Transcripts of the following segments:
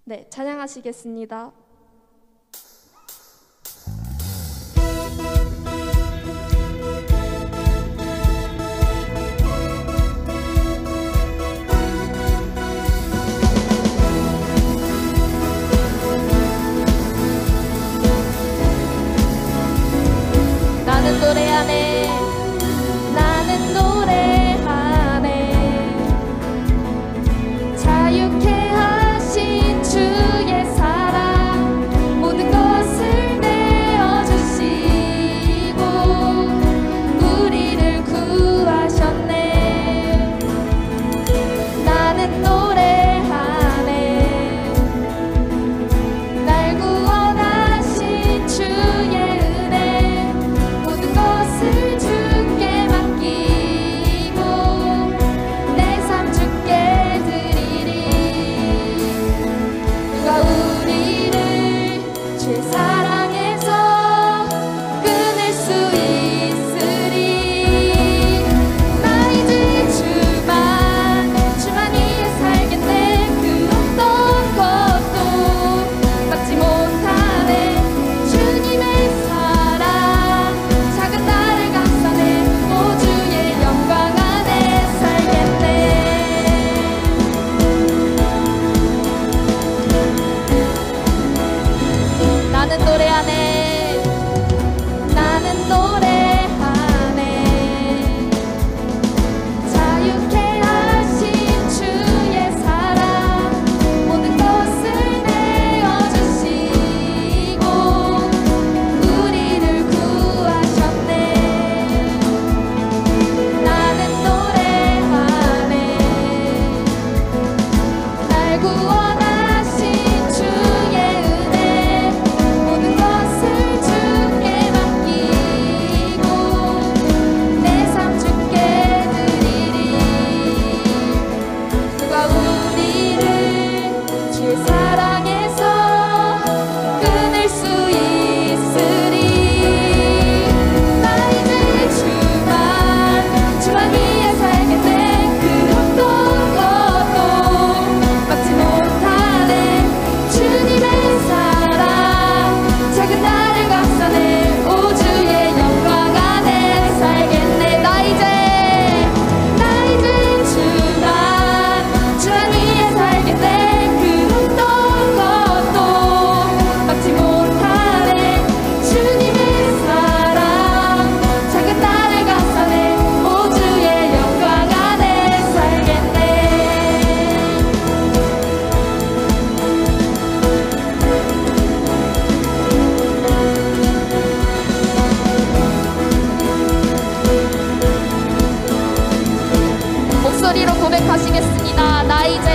네, 찬양하시겠습니다. 나는 노래하네, 나는 노래하네. 자유케 하신 주의 사랑, 모든 것을 내어주시고 우리를 구하셨네. 나는 노래하네, 날 구원하신 주의 은혜, 모든 것을 주께 맡기고 내 삶 주께 드리리. 누가 우리를 주의 사랑에서 끊을 수 있으리. 나 이제 주만 위해 살겠네. 그 어떤 것도 막지 못하네. 주님의 사랑 작은 나를 감싸네. 오 주의 영광 안에 살겠네. 나는 노래하네, 나는 노래하네. 자유케 하신 주의 사랑, 모든 것을 내어주시고 우리를 구하셨네. 나는 노래하네, 날 구원하신 주의 은혜, 모든 것을 주께 맡기고 내 삶 주께 드리리. 누가 우리를 주의 사랑에서 끊을 수 있으리. 나 이제 주만 위해 살겠네. 그 어떤 것도 막지 못하네. 주님의 사랑 작은 나를 감싸네. 오 주의 영광 안에 살겠네. 나 이제 주만 위해 살겠네. 그 어떤 것도 막지 못하네. 주님의 사랑 작은 나를 감싸네. 오 주의 영광 안에 살겠네. 목소리로 고백하시겠습니다. 나 이제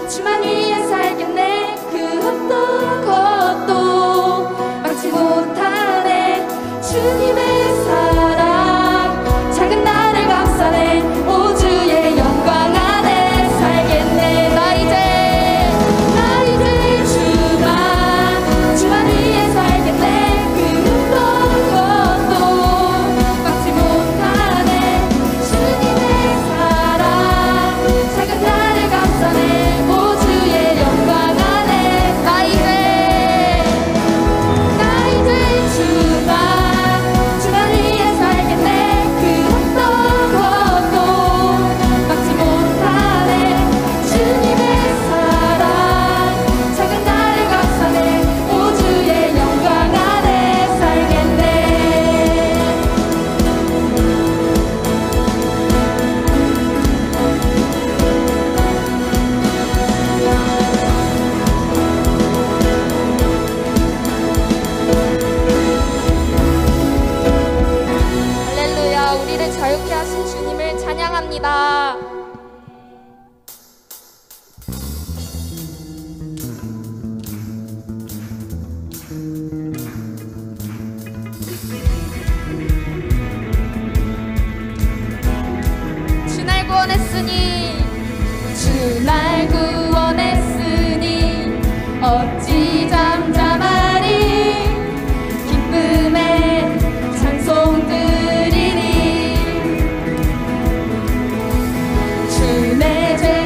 주만 위해 살겠네. 그 어떤 것도 막지 못하네. 주님의 사랑 작은 나를 감싸네. 오 주의 영광 안에 살겠네. 나 이제 주만 위해 살겠네. 그 어떤 것도 막지 못하네. 주님의 사랑 작은 나를 감싸네. 오 주의 영광 안에. 나 이제 주만 위해 살겠네. 그 어떤 것도 막지 못하네. 주님의 사랑 작은 나를 감싸네. 오 주의 영광 안에 살겠네. 할렐루야. 우리를 자유케 하신 주님을 찬양합니다. 주 날 구원했으니 어찌 잠잠하리. 기쁨의 찬송 드리리. 주 내 죄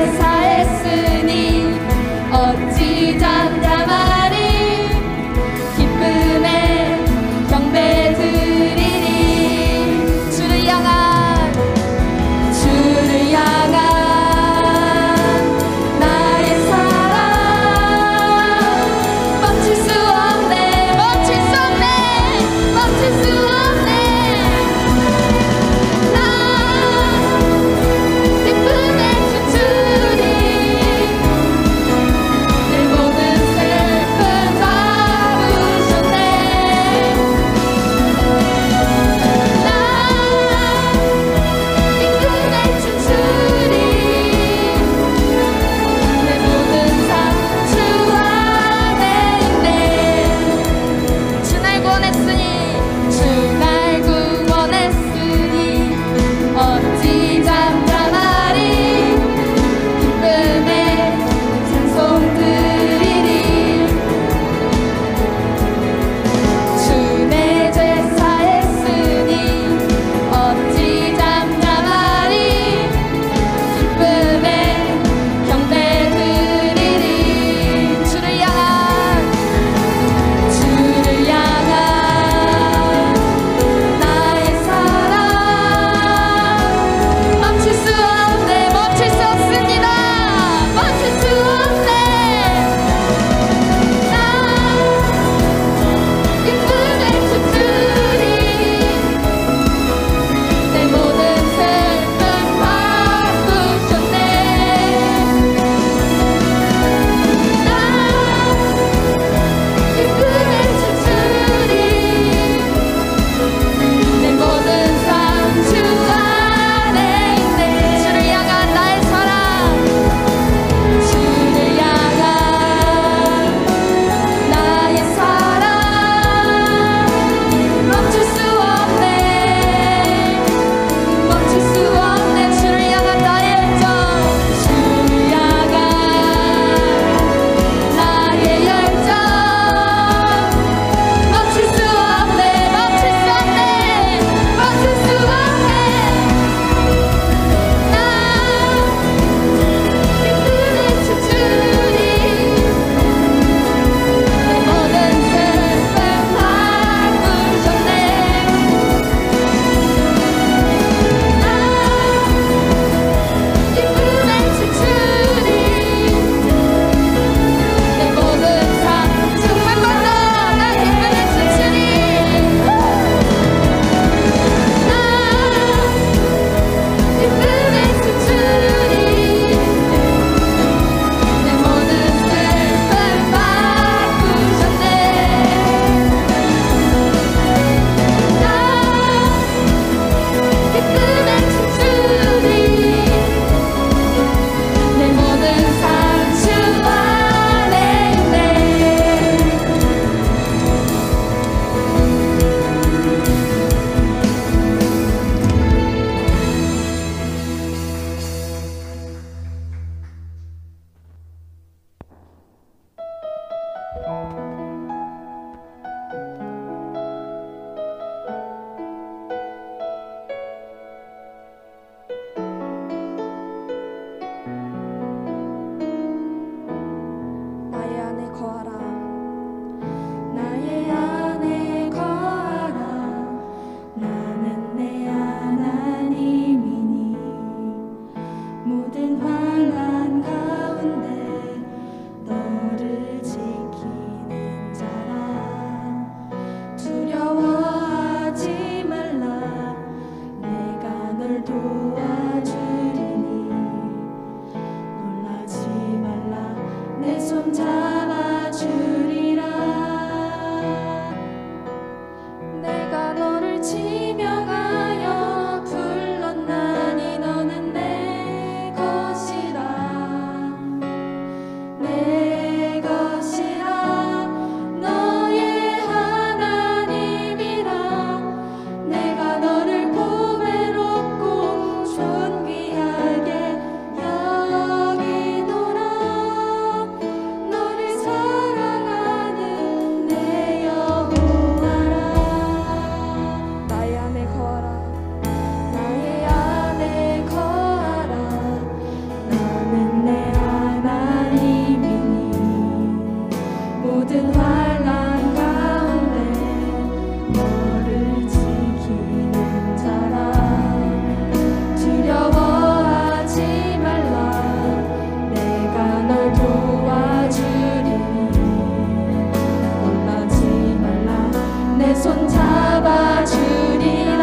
잡아주리라.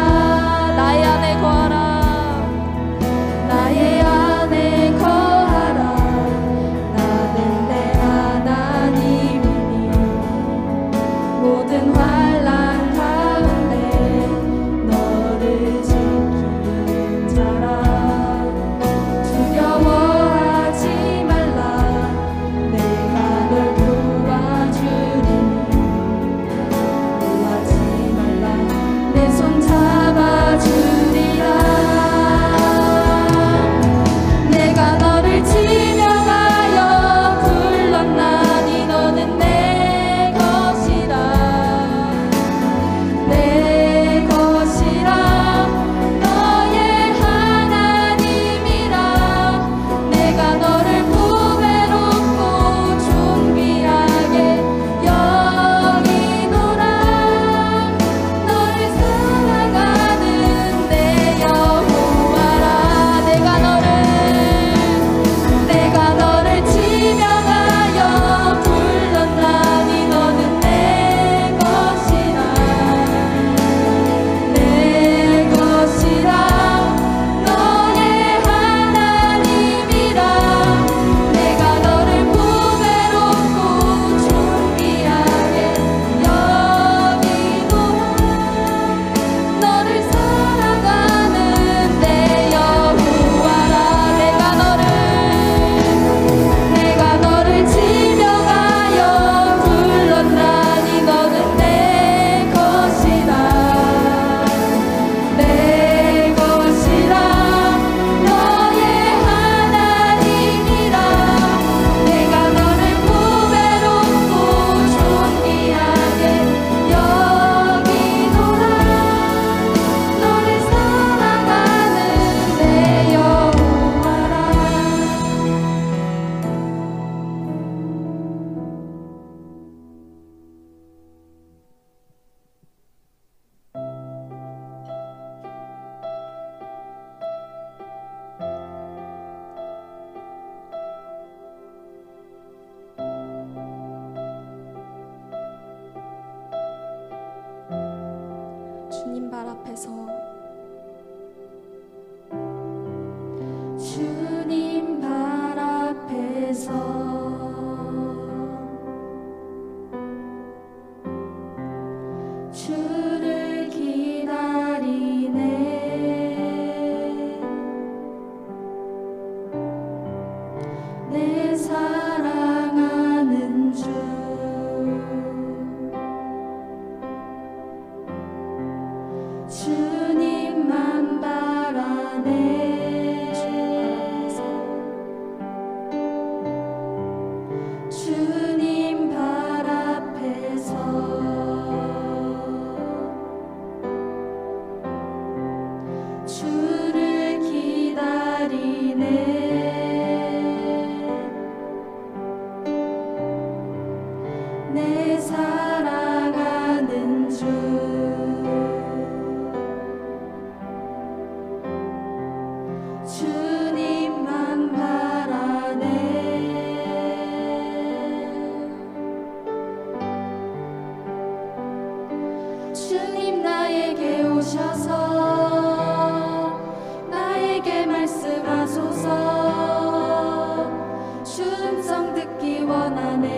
나의 안에 거하라. 나의 안에 거하라. 나는 내 하나님이니 모든 환난 가운데 너를 지키는 자라. 두려워하지 말라. 내가 널 도와주리니 놀라지 말라. 내 손 잡아주리라. 내가 너를 지명하여 불렀나니 너는 내 것이라. 내 것이라. 너의 하나님이라. 내가 너를 보배롭고 존귀하게 여기노라. 너를 사랑하는 내 여호와라. 내가 너를 지명하여 불렀나니 너는 내 것이라. 내 것이라. 너의 하나님이라. 내가 너를 보배롭고 존귀하게 여기노라. 너를 사랑하는 내 여호와라. 내가 너를 지명하여 불렀나니 너는 내 것이라. 내 것이라. 너의 하나님이라. 내가 너를 보배롭고 존귀하게 여기노라. 너를 사랑하는 내 여호와라. 주님 발 앞에서 주님 발 앞에서 주를 기다리네. 내 사랑하는 주 주님만 바라네. 주님 발 앞에서 주를 기다리네. 내 사랑하는 주 주님만 바라네. 주님 나에게 오셔서 나에게 말씀하소서. 주 음성 듣기 원하네.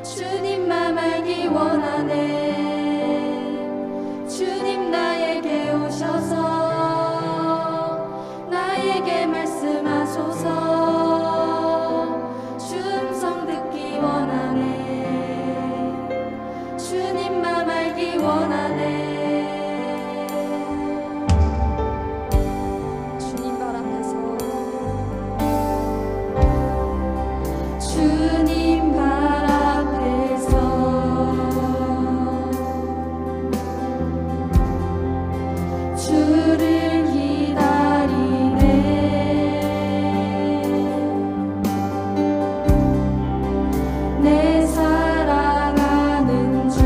주님 맘 알기 원하네. 주님 나에게 오셔서 나에게 말씀하소서. 주 음성 듣기 원하네. 주님 맘 알기 원하네. 주님 발 앞에서 주님 발 앞에서 주를 기다리네. 내 사랑하는 주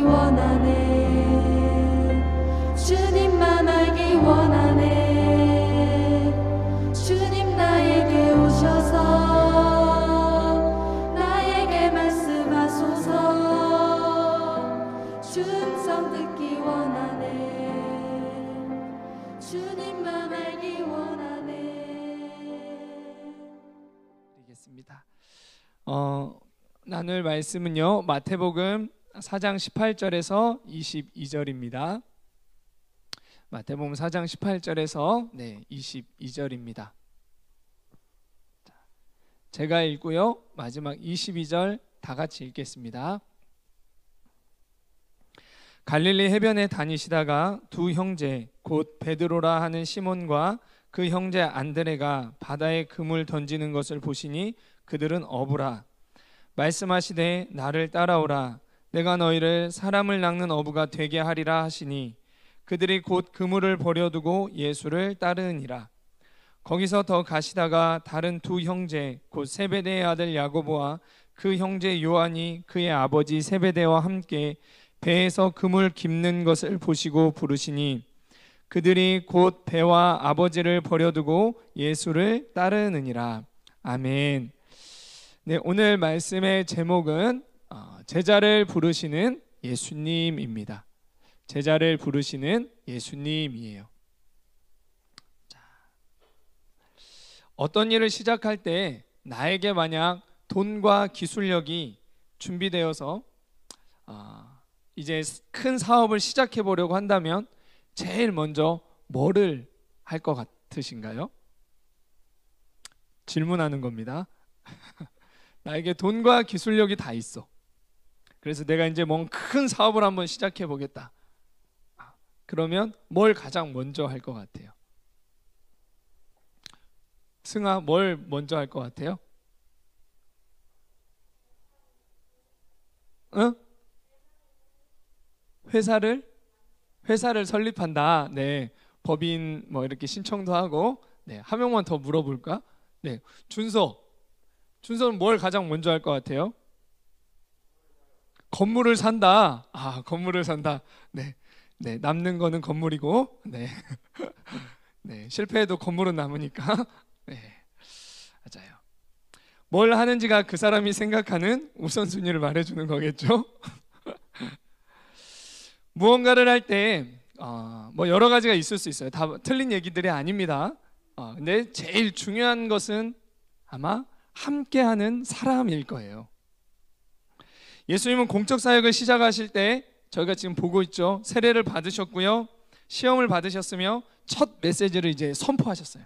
원하네. 주님만 알기 원하네. 주님 나에게 오셔서 나에게 말씀하소서. 주 음성 듣기 원하네. 주님만 알기 원하네. 드리겠습니다. 나눌 말씀은요, 마태복음 4장 18절에서 22절입니다. 마태복음 4장 18절에서 22절입니다. 제가 읽고요, 마지막 22절 다 같이 읽겠습니다. 갈릴리 해변에 다니시다가 두 형제 곧 베드로라 하는 시몬과 그 형제 안드레가 바다에 그물 던지는 것을 보시니 그들은 어부라. 말씀하시되 나를 따라오라. 내가 너희를 사람을 낚는 어부가 되게 하리라 하시니 그들이 곧 그물을 버려두고 예수를 따르니라. 거기서 더 가시다가 다른 두 형제 곧 세베대의 아들 야고보와 그 형제 요한이 그의 아버지 세베대와 함께 배에서 그물 깁는 것을 보시고 부르시니 그들이 곧 배와 아버지를 버려두고 예수를 따르느니라. 아멘. 네, 오늘 말씀의 제목은 제자를 부르시는 예수님입니다. 제자를 부르시는 예수님이에요. 자, 어떤 일을 시작할 때 나에게 만약 돈과 기술력이 준비되어서 이제 큰 사업을 시작해 보려고 한다면 제일 먼저 뭐를 할 것 같으신가요? 질문하는 겁니다. 나에게 돈과 기술력이 다 있어. 그래서 내가 이제 뭔 큰 사업을 한번 시작해 보겠다. 그러면 뭘 가장 먼저 할 것 같아요? 승아, 뭘 먼저 할 것 같아요? 응? 회사를 설립한다. 네, 법인 뭐 이렇게 신청도 하고. 네, 한 명만 더 물어볼까? 네, 준서는 뭘 가장 먼저 할 것 같아요? 건물을 산다. 건물을 산다. 네, 남는 거는 건물이고, 네, 실패해도 건물은 남으니까. 네, 맞아요. 뭘 하는지가 그 사람이 생각하는 우선순위를 말해주는 거겠죠. 무언가를 할 때 뭐 여러 가지가 있을 수 있어요. 다 틀린 얘기들이 아닙니다. 근데 제일 중요한 것은 아마 함께하는 사람일 거예요. 예수님은 공적 사역을 시작하실 때 저희가 지금 보고 있죠. 세례를 받으셨고요, 시험을 받으셨으며 첫 메시지를 이제 선포하셨어요.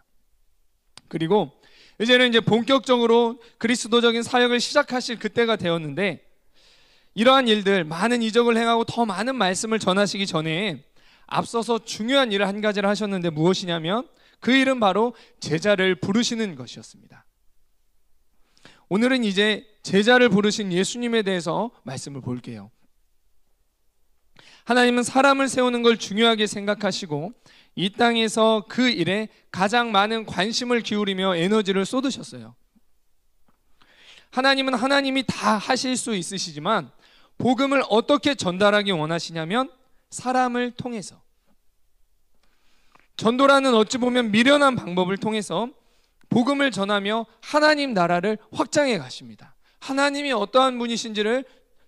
그리고 이제는 이제 본격적으로 그리스도적인 사역을 시작하실 그때가 되었는데, 이러한 일들, 많은 이적을 행하고 더 많은 말씀을 전하시기 전에 앞서서 중요한 일을 한 가지를 하셨는데 무엇이냐면 그 일은 바로 제자를 부르시는 것이었습니다. 오늘은 이제 제자를 부르신 예수님에 대해서 말씀을 볼게요. 하나님은 사람을 세우는 걸 중요하게 생각하시고 이 땅에서 그 일에 가장 많은 관심을 기울이며 에너지를 쏟으셨어요. 하나님은 하나님이 다 하실 수 있으시지만 복음을 어떻게 전달하기 원하시냐면 사람을 통해서. 전도라는 어찌 보면 미련한 방법을 통해서 복음을 전하며 하나님 나라를 확장해 가십니다. 하나님이 어떠한 분이신지를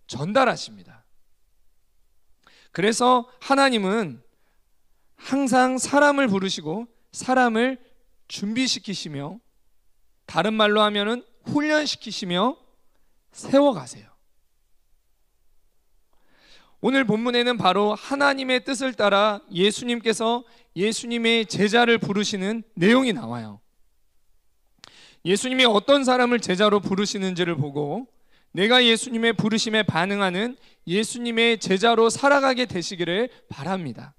전달하십니다. 그래서 하나님은 항상 사람을 부르시고 사람을 준비시키시며, 다른 말로 하면은 훈련시키시며 세워가세요. 오늘 본문에는 바로 하나님의 뜻을 따라 예수님께서 예수님의 제자를 부르시는 내용이 나와요. 예수님이 어떤 사람을 제자로 부르시는지를 보고 내가 예수님의 부르심에 반응하는 예수님의 제자로 살아가게 되시기를 바랍니다.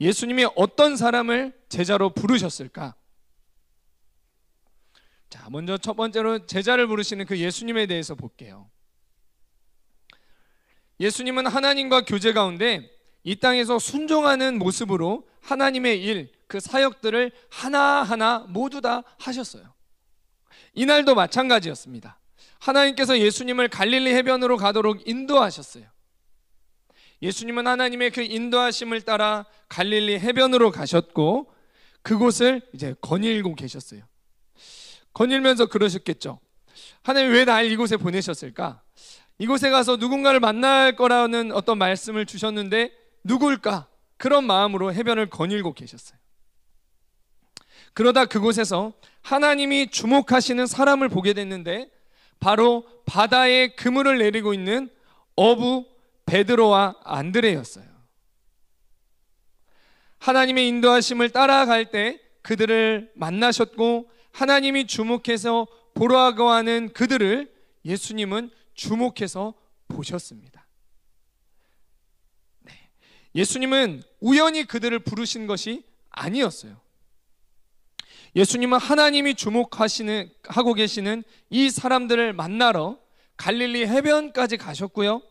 예수님이 어떤 사람을 제자로 부르셨을까? 자, 먼저 첫 번째로 제자를 부르시는 그 예수님에 대해서 볼게요. 예수님은 하나님과 교제 가운데 이 땅에서 순종하는 모습으로 하나님의 일, 그 사역들을 하나하나 모두 다 하셨어요. 이날도 마찬가지였습니다. 하나님께서 예수님을 갈릴리 해변으로 가도록 인도하셨어요. 예수님은 하나님의 그 인도하심을 따라 갈릴리 해변으로 가셨고 그곳을 이제 거닐고 계셨어요. 거닐면서 그러셨겠죠. 하나님 왜 날 이곳에 보내셨을까? 이곳에 가서 누군가를 만날 거라는 어떤 말씀을 주셨는데 누굴까? 그런 마음으로 해변을 거닐고 계셨어요. 그러다 그곳에서 하나님이 주목하시는 사람을 보게 됐는데 바로 바다에 그물을 내리고 있는 어부 베드로와 안드레였어요. 하나님의 인도하심을 따라갈 때 그들을 만나셨고 하나님이 주목해서 보라고 하는 그들을 예수님은 주목해서 보셨습니다. 네. 예수님은 우연히 그들을 부르신 것이 아니었어요. 예수님은 하나님이 주목하고 계시는 이 사람들을 만나러 갈릴리 해변까지 가셨고요.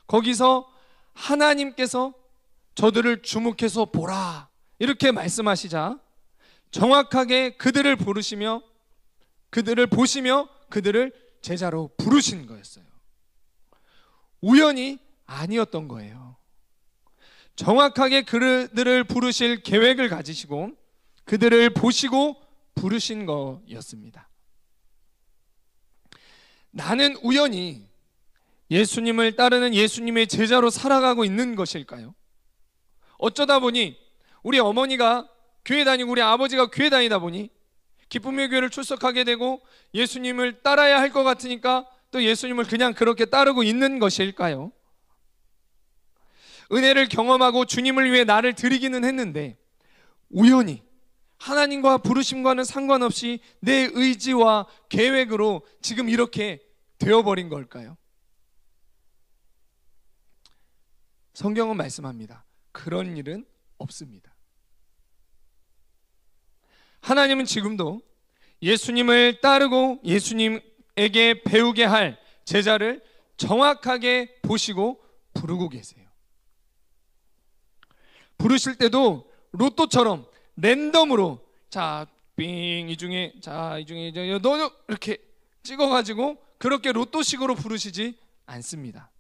거기서 하나님께서 저들을 주목해서 보라 이렇게 말씀하시자 정확하게 그들을 부르시며 그들을 보시며 그들을 제자로 부르신 거였어요. 우연이 아니었던 거예요. 정확하게 그들을 부르실 계획을 가지시고 그들을 보시고 부르신 거였습니다. 나는 우연히 예수님을 따르는 예수님의 제자로 살아가고 있는 것일까요? 어쩌다 보니 우리 어머니가 교회 다니고 우리 아버지가 교회 다니다 보니 기쁨의 교회를 출석하게 되고 예수님을 따라야 할 것 같으니까 또 예수님을 그냥 그렇게 따르고 있는 것일까요? 은혜를 경험하고 주님을 위해 나를 드리기는 했는데 우연히 하나님과 부르심과는 상관없이 내 의지와 계획으로 지금 이렇게 되어버린 걸까요? 성경은 말씀합니다. 그런 일은 없습니다. 하나님은 지금도 예수님을 따르고 예수님에게 배우게 할 제자를 정확하게 보시고 부르고 계세요. 부르실 때도 로또처럼 랜덤으로 이 중에 너 이렇게 찍어가지고 그렇게 로또식으로 부르시지 않습니다.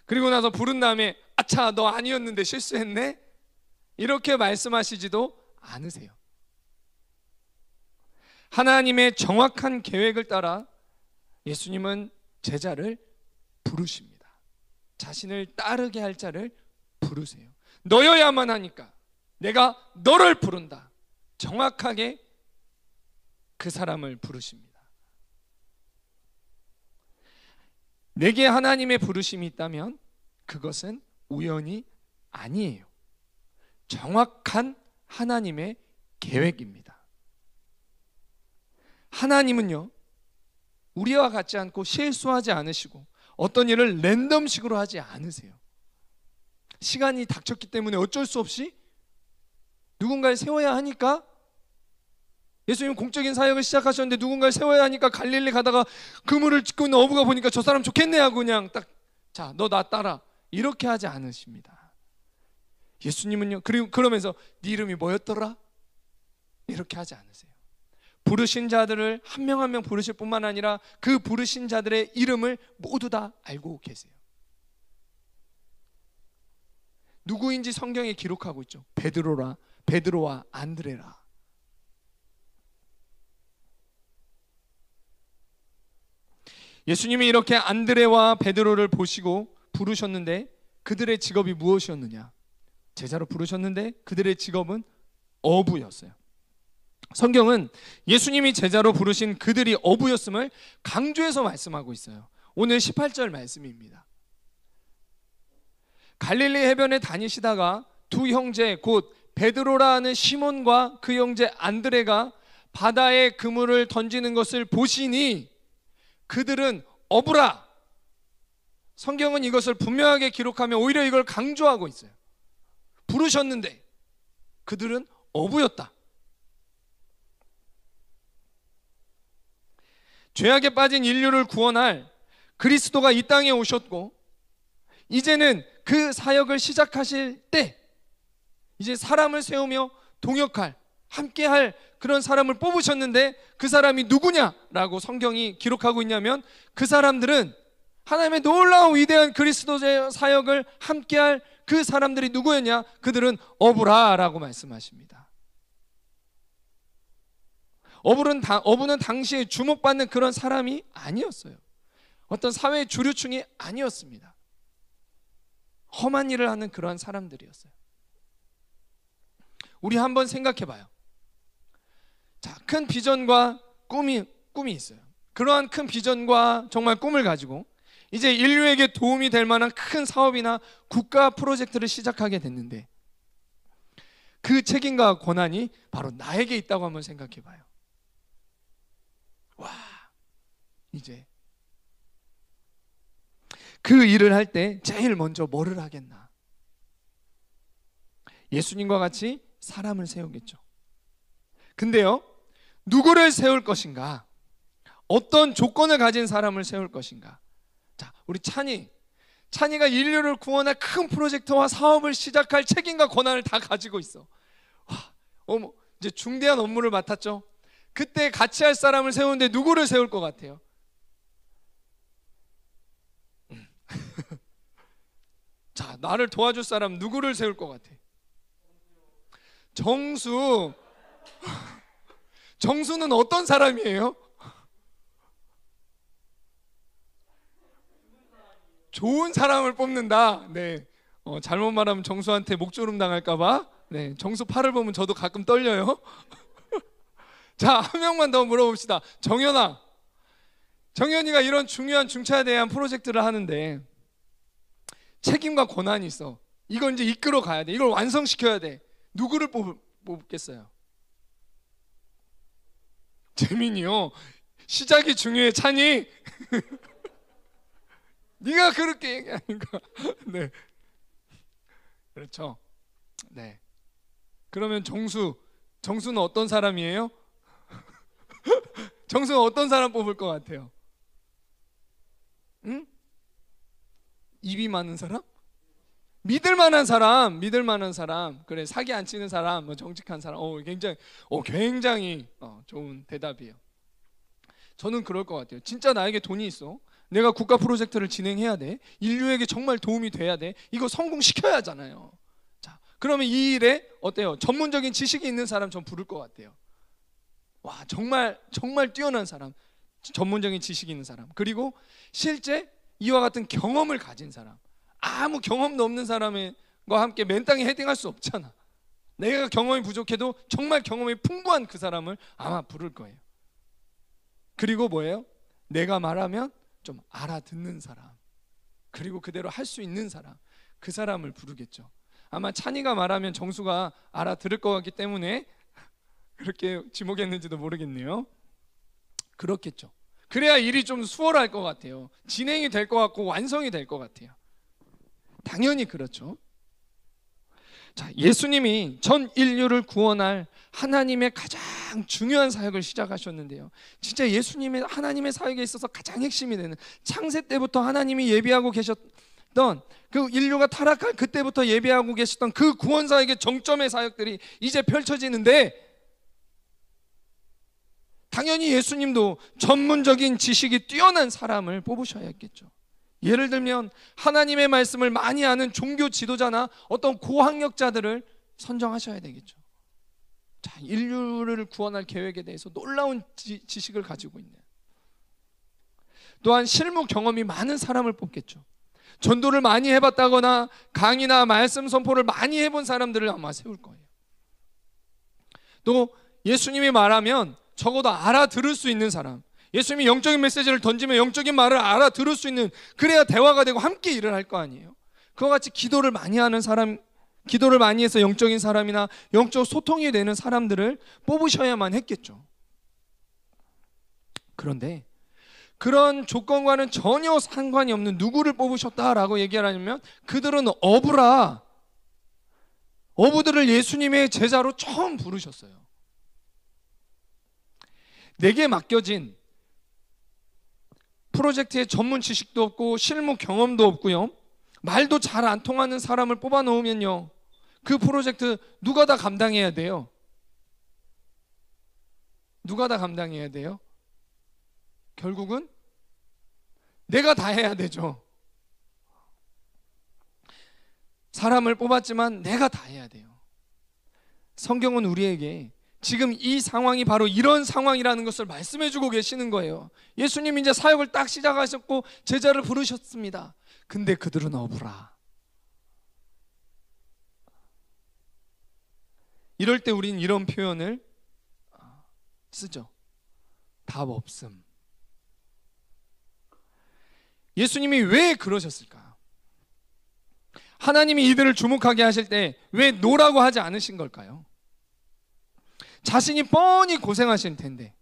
그리고 나서 부른 다음에 아차 너 아니었는데 실수했네 이렇게 말씀하시지도 않으세요. 하나님의 정확한 계획을 따라 예수님은 제자를 부르십니다. 자신을 따르게 할 자를 부르세요. 너여야만 하니까 내가 너를 부른다. 정확하게 그 사람을 부르십니다. 내게 하나님의 부르심이 있다면 그것은 우연이 아니에요. 정확한 하나님의 계획입니다. 하나님은요, 우리와 같지 않고 실수하지 않으시고 어떤 일을 랜덤식으로 하지 않으세요. 시간이 닥쳤기 때문에 어쩔 수 없이 누군가를 세워야 하니까 예수님 공적인 사역을 시작하셨는데 누군가를 세워야 하니까 갈릴리 가다가 그물을 짚고 있는 어부가 보니까 저 사람 좋겠네 하고 그냥 딱 자, 너 나 따라 이렇게 하지 않으십니다. 예수님은요, 그리고 그러면서 네 이름이 뭐였더라? 이렇게 하지 않으세요. 부르신 자들을 한 명 한 명 부르실 뿐만 아니라 그 부르신 자들의 이름을 모두 다 알고 계세요. 누구인지 성경에 기록하고 있죠. 베드로와 안드레라. 예수님이 이렇게 안드레와 베드로를 보시고 부르셨는데 그들의 직업이 무엇이었느냐? 제자로 부르셨는데 그들의 직업은 어부였어요. 성경은 예수님이 제자로 부르신 그들이 어부였음을 강조해서 말씀하고 있어요. 오늘 18절 말씀입니다. 갈릴리 해변에 다니시다가 두 형제 곧 베드로라 하는 시몬과 그 형제 안드레가 바다에 그물을 던지는 것을 보시니 그들은 어부라. 성경은 이것을 분명하게 기록하며 오히려 이걸 강조하고 있어요. 부르셨는데 그들은 어부였다. 죄악에 빠진 인류를 구원할 그리스도가 이 땅에 오셨고 이제는 그 사역을 시작하실 때 이제 사람을 세우며 동역할 함께할 그런 사람을 뽑으셨는데 그 사람이 누구냐라고 성경이 기록하고 있냐면 그 사람들은 하나님의 놀라운 위대한 그리스도의 사역을 함께할 그 사람들이 누구였냐? 그들은 어부라라고 말씀하십니다. 어부는 당시에 주목받는 그런 사람이 아니었어요. 어떤 사회의 주류층이 아니었습니다. 험한 일을 하는 그러한 사람들이었어요. 우리 한번 생각해 봐요. 자, 큰 비전과 꿈이 있어요. 그러한 큰 비전과 정말 꿈을 가지고 이제 인류에게 도움이 될 만한 큰 사업이나 국가 프로젝트를 시작하게 됐는데, 그 책임과 권한이 바로 나에게 있다고 한번 생각해 봐요. 와, 이제 그 일을 할 때 제일 먼저 뭐를 하겠나? 예수님과 같이 사람을 세우겠죠. 근데요, 누구를 세울 것인가? 어떤 조건을 가진 사람을 세울 것인가? 자, 우리 찬이가 인류를 구원할 큰 프로젝트와 사업을 시작할 책임과 권한을 다 가지고 있어. 와, 어머, 이제 중대한 업무를 맡았죠. 그때 같이 할 사람을 세우는데 누구를 세울 것 같아요? 자, 나를 도와줄 사람 누구를 세울 것 같아? 정수는 어떤 사람이에요? 좋은 사람을 뽑는다. 네, 잘못 말하면 정수한테 목조름 당할까봐. 네, 정수 팔을 보면 저도 가끔 떨려요. 자, 한 명만 더 물어봅시다. 정연이가 이런 중요한 중차에 대한 프로젝트를 하는데 책임과 권한이 있어. 이걸 이제 이끌어 가야 돼. 이걸 완성시켜야 돼. 누구를 뽑겠어요? 재민이요. 시작이 중요해, 찬이. 네가 그렇게 얘기하니까. 네, 그렇죠. 네. 그러면 정수는 어떤 사람이에요? 정수는 어떤 사람 뽑을 것 같아요? 응? 입이 많은 사람? 믿을 만한 사람. 그래, 사기 안 치는 사람, 뭐 정직한 사람. 굉장히 좋은 대답이에요. 저는 그럴 것 같아요. 진짜 나에게 돈이 있어. 내가 국가 프로젝트를 진행해야 돼. 인류에게 정말 도움이 돼야 돼. 이거 성공시켜야 하잖아요. 자, 그러면 이 일에 어때요? 전문적인 지식이 있는 사람 전 부를 것 같아요. 와, 정말 뛰어난 사람, 전문적인 지식이 있는 사람, 그리고 실제 이와 같은 경험을 가진 사람. 아무 경험도 없는 사람과 함께 맨 땅에 헤딩할 수 없잖아. 내가 경험이 부족해도 정말 경험이 풍부한 그 사람을 아마 부를 거예요. 그리고 뭐예요? 내가 말하면 좀 알아듣는 사람, 그리고 그대로 할 수 있는 사람, 그 사람을 부르겠죠. 아마 찬이가 말하면 정수가 알아들을 것 같기 때문에 그렇게 지목했는지도 모르겠네요. 그렇겠죠. 그래야 일이 좀 수월할 것 같아요. 진행이 될 것 같고 완성이 될 것 같아요. 당연히 그렇죠. 자, 예수님이 전 인류를 구원할 하나님의 가장 중요한 사역을 시작하셨는데요, 진짜 예수님의 하나님의 사역에 있어서 가장 핵심이 되는, 창세 때부터 하나님이 예비하고 계셨던, 그 인류가 타락할 그때부터 예비하고 계셨던 그 구원 사역의 정점의 사역들이 이제 펼쳐지는데, 당연히 예수님도 전문적인 지식이 뛰어난 사람을 뽑으셔야겠죠. 예를 들면 하나님의 말씀을 많이 아는 종교 지도자나 어떤 고학력자들을 선정하셔야 되겠죠. 자, 인류를 구원할 계획에 대해서 놀라운 지식을 가지고 있는, 또한 실무 경험이 많은 사람을 뽑겠죠. 전도를 많이 해봤다거나 강의나 말씀 선포를 많이 해본 사람들을 아마 세울 거예요. 또 예수님이 말하면 적어도 알아들을 수 있는 사람, 예수님이 영적인 메시지를 던지면 영적인 말을 알아들을 수 있는, 그래야 대화가 되고 함께 일을 할 거 아니에요. 그와 같이 기도를 많이 하는 사람, 기도를 많이 해서 영적인 사람이나 영적 소통이 되는 사람들을 뽑으셔야만 했겠죠. 그런데 그런 조건과는 전혀 상관이 없는 누구를 뽑으셨다라고 얘기하려면, 그들은 어부들을 예수님의 제자로 처음 부르셨어요. 내게 맡겨진 프로젝트에 전문 지식도 없고 실무 경험도 없고요, 말도 잘 안 통하는 사람을 뽑아 놓으면요, 그 프로젝트 누가 다 감당해야 돼요? 결국은 내가 다 해야 되죠. 사람을 뽑았지만 내가 다 해야 돼요. 성경은 우리에게 지금 이 상황이 바로 이런 상황이라는 것을 말씀해 주고 계시는 거예요. 예수님 이제 사역을 딱 시작하셨고 제자를 부르셨습니다. 근데 그들은 어부라. 이럴 때 우린 이런 표현을 쓰죠. 답 없음. 예수님이 왜 그러셨을까? 하나님이 이들을 주목하게 하실 때 왜 노라고 하지 않으신 걸까요? 자신이 뻔히 고생하실 텐데,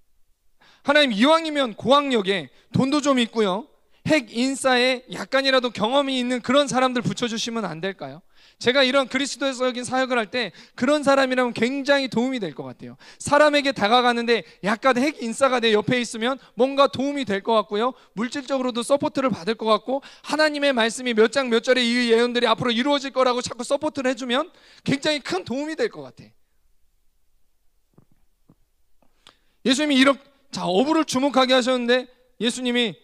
하나님 이왕이면 고학력에 돈도 좀 있고요, 핵 인싸에 약간이라도 경험이 있는 그런 사람들 붙여주시면 안 될까요? 제가 이런 그리스도적인 사역을 할 때 그런 사람이라면 굉장히 도움이 될 것 같아요. 사람에게 다가가는데 약간 핵 인싸가 내 옆에 있으면 뭔가 도움이 될 것 같고요, 물질적으로도 서포트를 받을 것 같고, 하나님의 말씀이 몇 장 몇 절에 이 예언들이 앞으로 이루어질 거라고 자꾸 서포트를 해주면 굉장히 큰 도움이 될 것 같아. 예수님이 어부를 주목하게 하셨는데 예수님이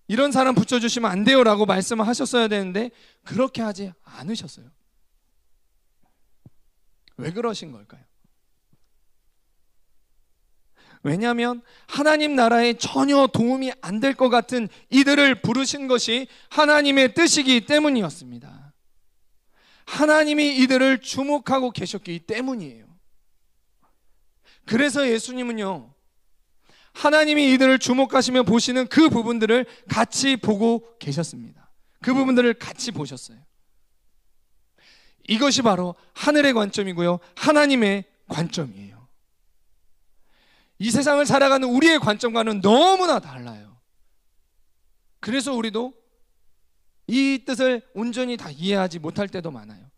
이런 사람 붙여주시면 안 돼요 라고 말씀을 하셨어야 되는데 그렇게 하지 않으셨어요. 왜 그러신 걸까요? 왜냐하면 하나님 나라에 전혀 도움이 안 될 것 같은 이들을 부르신 것이 하나님의 뜻이기 때문이었습니다. 하나님이 이들을 주목하고 계셨기 때문이에요. 그래서 예수님은요, 하나님이 이들을 주목하시며 보시는 그 부분들을 같이 보고 계셨습니다. 그 부분들을 같이 보셨어요. 이것이 바로 하늘의 관점이고요, 하나님의 관점이에요. 이 세상을 살아가는 우리의 관점과는 너무나 달라요. 그래서 우리도 이 뜻을 온전히 다 이해하지 못할 때도 많아요.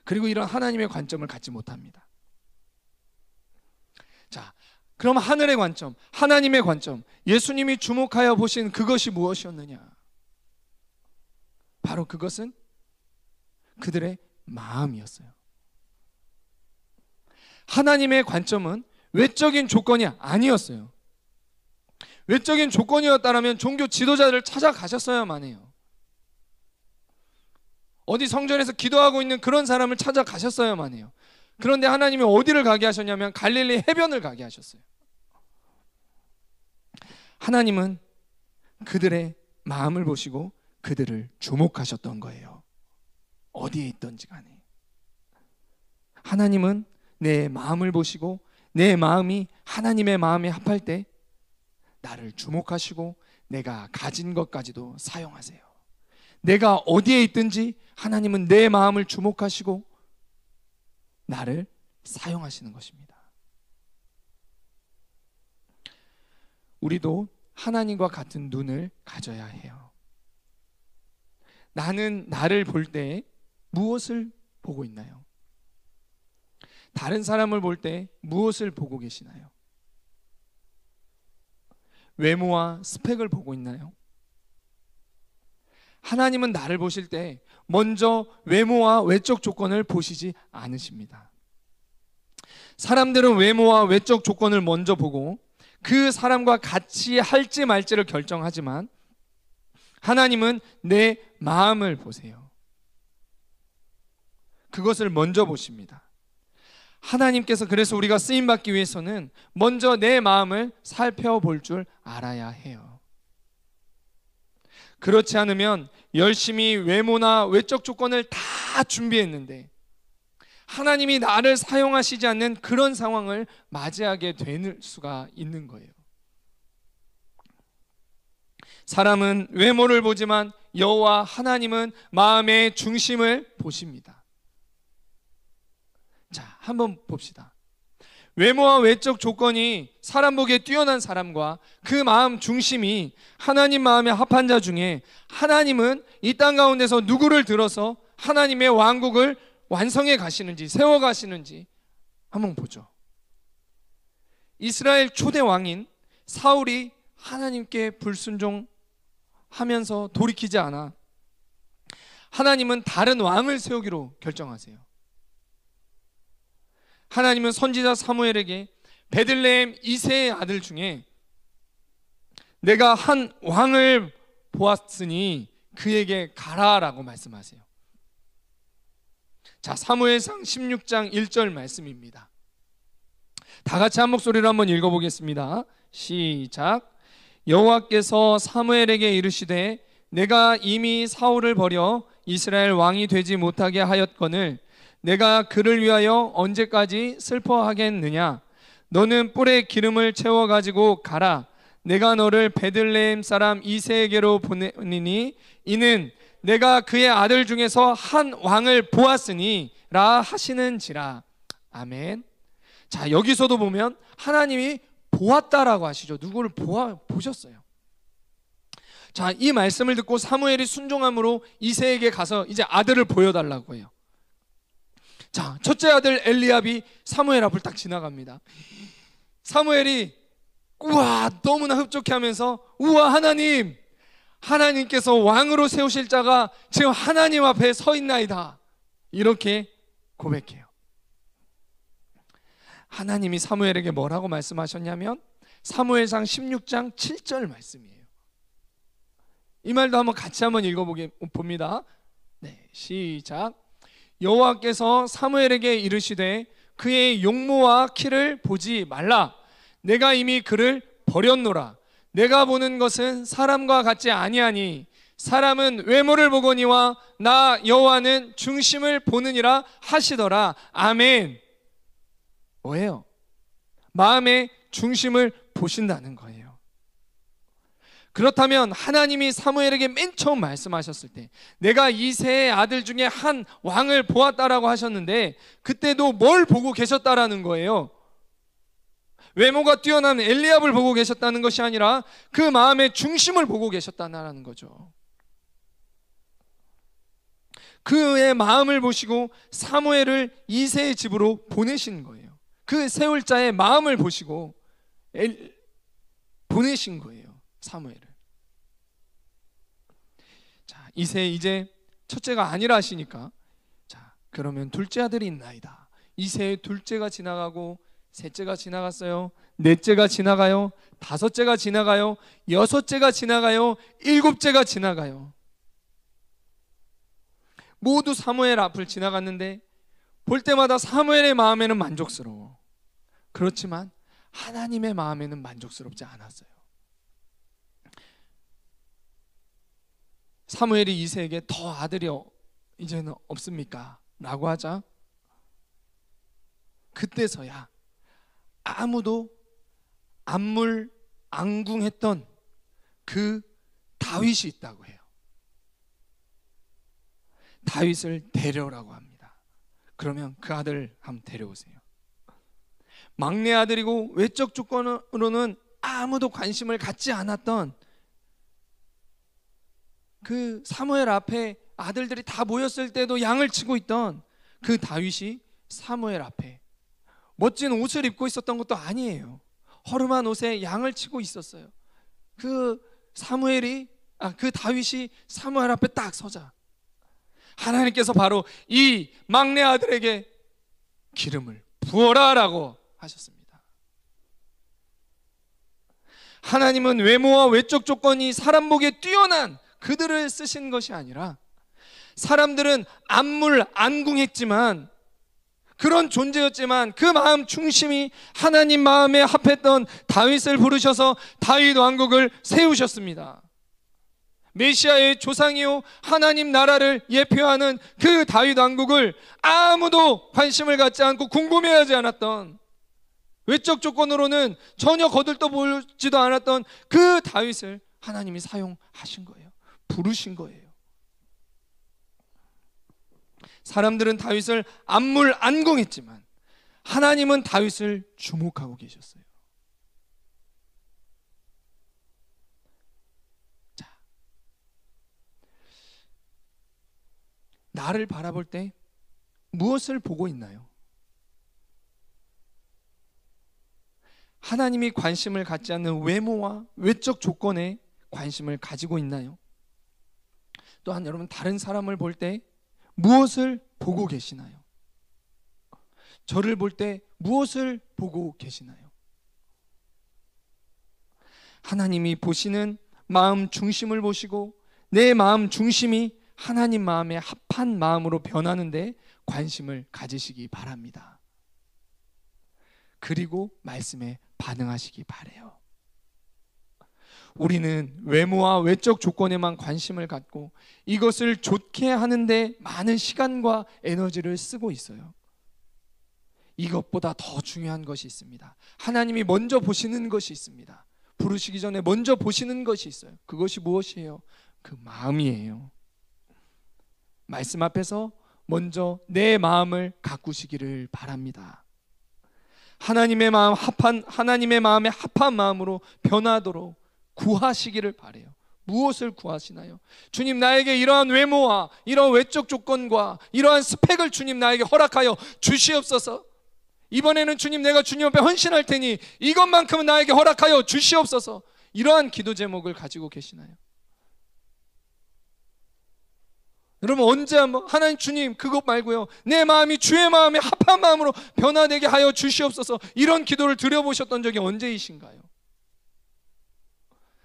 그리고 이런 하나님의 관점을 갖지 못합니다. 자, 그럼 하늘의 관점, 하나님의 관점, 예수님이 주목하여 보신 그것이 무엇이었느냐? 바로 그것은 그들의 마음이었어요. 하나님의 관점은 외적인 조건이 아니었어요. 외적인 조건이었다면 종교 지도자들을 찾아가셨어야만 해요. 어디 성전에서 기도하고 있는 그런 사람을 찾아가셨어야만 해요. 그런데 하나님이 어디를 가게 하셨냐면 갈릴리 해변을 가게 하셨어요. 하나님은 그들의 마음을 보시고 그들을 주목하셨던 거예요. 어디에 있던지 간에. 하나님은 내 마음을 보시고 내 마음이 하나님의 마음에 합할 때 나를 주목하시고 내가 가진 것까지도 사용하세요. 내가 어디에 있든지 하나님은 내 마음을 주목하시고 나를 사용하시는 것입니다. 우리도 하나님과 같은 눈을 가져야 해요. 나는 나를 볼 때 무엇을 보고 있나요? 다른 사람을 볼 때 무엇을 보고 계시나요? 외모와 스펙을 보고 있나요? 하나님은 나를 보실 때 먼저 외모와 외적 조건을 보시지 않으십니다. 사람들은 외모와 외적 조건을 먼저 보고 그 사람과 같이 할지 말지를 결정하지만 하나님은 내 마음을 보세요. 그것을 먼저 보십니다. 하나님께서 그래서 우리가 쓰임받기 위해서는 먼저 내 마음을 살펴볼 줄 알아야 해요. 그렇지 않으면 열심히 외모나 외적 조건을 다 준비했는데 하나님이 나를 사용하시지 않는 그런 상황을 맞이하게 될 수가 있는 거예요. 사람은 외모를 보지만 여호와 하나님은 마음의 중심을 보십니다. 자, 한번 봅시다. 외모와 외적 조건이 사람 보기에 뛰어난 사람과 그 마음 중심이 하나님 마음에 합한 자 중에 하나님은 이 땅 가운데서 누구를 들어서 하나님의 왕국을 완성해 가시는지 세워 가시는지 한번 보죠. 이스라엘 초대 왕인 사울이 하나님께 불순종하면서 돌이키지 않아 하나님은 다른 왕을 세우기로 결정하세요. 하나님은 선지자 사무엘에게 베들레헴 이새의 아들 중에 내가 한 왕을 보았으니 그에게 가라라고 말씀하세요. 자, 사무엘상 16장 1절 말씀입니다. 다 같이 한 목소리로 한번 읽어보겠습니다. 시작. 여호와께서 사무엘에게 이르시되 내가 이미 사울을 버려 이스라엘 왕이 되지 못하게 하였거늘 내가 그를 위하여 언제까지 슬퍼하겠느냐. 너는 뿔에 기름을 채워 가지고 가라. 내가 너를 베들레헴 사람 이새에게로 보내니 이는 내가 그의 아들 중에서 한 왕을 보았으니 라 하시는지라. 아멘. 자, 여기서도 보면 하나님이 보았다라고 하시죠. 누구를 보셨어요. 자, 이 말씀을 듣고 사무엘이 순종함으로 이새에게 가서 이제 아들을 보여달라고 해요. 자, 첫째 아들 엘리압이 사무엘 앞을 딱 지나갑니다. 사무엘이 우와 너무나 흡족해하면서 우와 하나님께서 왕으로 세우실 자가 지금 하나님 앞에 서 있나이다 이렇게 고백해요. 하나님이 사무엘에게 뭐라고 말씀하셨냐면 사무엘상 16장 7절 말씀이에요. 이 말도 한번 같이 한번 읽어봅니다. 네, 시작. 여호와께서 사무엘에게 이르시되 그의 용모와 키를 보지 말라. 내가 이미 그를 버렸노라. 내가 보는 것은 사람과 같지 아니하니 사람은 외모를 보거니와 나 여호와는 중심을 보느니라 하시더라. 아멘. 뭐예요? 마음의 중심을 보신다는 거예요. 그렇다면 하나님이 사무엘에게 맨 처음 말씀하셨을 때 내가 이새의 아들 중에 한 왕을 보았다라고 하셨는데 그때도 뭘 보고 계셨다라는 거예요? 외모가 뛰어난 엘리압을 보고 계셨다는 것이 아니라 그 마음의 중심을 보고 계셨다는 거죠. 그의 마음을 보시고 사무엘을 이새의 집으로 보내신 거예요. 그 세울 자의 마음을 보시고 보내신 거예요. 사무엘을. 자, 이새 이제 첫째가 아니라 하시니까 자, 그러면 둘째 아들이 있나이다. 이새의 둘째가 지나가고 셋째가 지나갔어요. 넷째가 지나가요. 다섯째가 지나가요. 여섯째가 지나가요. 일곱째가 지나가요. 모두 사무엘 앞을 지나갔는데 볼 때마다 사무엘의 마음에는 만족스러워. 그렇지만 하나님의 마음에는 만족스럽지 않았어요. 사무엘이 이새에게 더 아들이 이제는 없습니까? 라고 하자 그때서야 아무도 안궁했던 그 다윗이 있다고 해요. 다윗을 데려오라고 합니다. 그러면 그 아들 한번 데려오세요. 막내 아들이고 외적 조건으로는 아무도 관심을 갖지 않았던 그 사무엘 앞에 아들들이 다 모였을 때도 양을 치고 있던 그 다윗이 사무엘 앞에 멋진 옷을 입고 있었던 것도 아니에요. 허름한 옷에 양을 치고 있었어요. 그 다윗이 사무엘 앞에 딱 서자 하나님께서 바로 이 막내 아들에게 기름을 부어라라고 하셨습니다. 하나님은 외모와 외적 조건이 사람 보기에 뛰어난 그들을 쓰신 것이 아니라 사람들은 안궁했지만 그런 존재였지만 그 마음 중심이 하나님 마음에 합했던 다윗을 부르셔서 다윗 왕국을 세우셨습니다. 메시아의 조상이요 하나님 나라를 예표하는 그 다윗 왕국을 아무도 관심을 갖지 않고 궁금해하지 않았던 외적 조건으로는 전혀 거들떠보지도 않았던 그 다윗을 하나님이 사용하신 거예요. 부르신 거예요. 사람들은 다윗을 안궁했지만 하나님은 다윗을 주목하고 계셨어요. 자, 나를 바라볼 때 무엇을 보고 있나요? 하나님이 관심을 갖지 않는 외모와 외적 조건에 관심을 가지고 있나요? 또한 여러분 다른 사람을 볼 때 무엇을 보고 계시나요? 저를 볼 때 무엇을 보고 계시나요? 하나님이 보시는 마음 중심을 보시고 내 마음 중심이 하나님 마음에 합한 마음으로 변하는데 관심을 가지시기 바랍니다. 그리고 말씀에 반응하시기 바래요. 우리는 외모와 외적 조건에만 관심을 갖고 이것을 좋게 하는데 많은 시간과 에너지를 쓰고 있어요. 이것보다 더 중요한 것이 있습니다. 하나님이 먼저 보시는 것이 있습니다. 부르시기 전에 먼저 보시는 것이 있어요. 그것이 무엇이에요? 그 마음이에요. 말씀 앞에서 먼저 내 마음을 가꾸시기를 바랍니다. 하나님의 마음에 합한 마음으로 변하도록 구하시기를 바래요. 무엇을 구하시나요? 주님, 나에게 이러한 외모와 이러한 외적 조건과 이러한 스펙을 주님 나에게 허락하여 주시옵소서. 이번에는 주님, 내가 주님 앞에 헌신할 테니 이것만큼은 나에게 허락하여 주시옵소서. 이러한 기도 제목을 가지고 계시나요? 여러분, 언제 한번 하나님, 주님, 그것 말고요, 내 마음이 주의 마음에 합한 마음으로 변화되게 하여 주시옵소서, 이런 기도를 드려보셨던 적이 언제이신가요?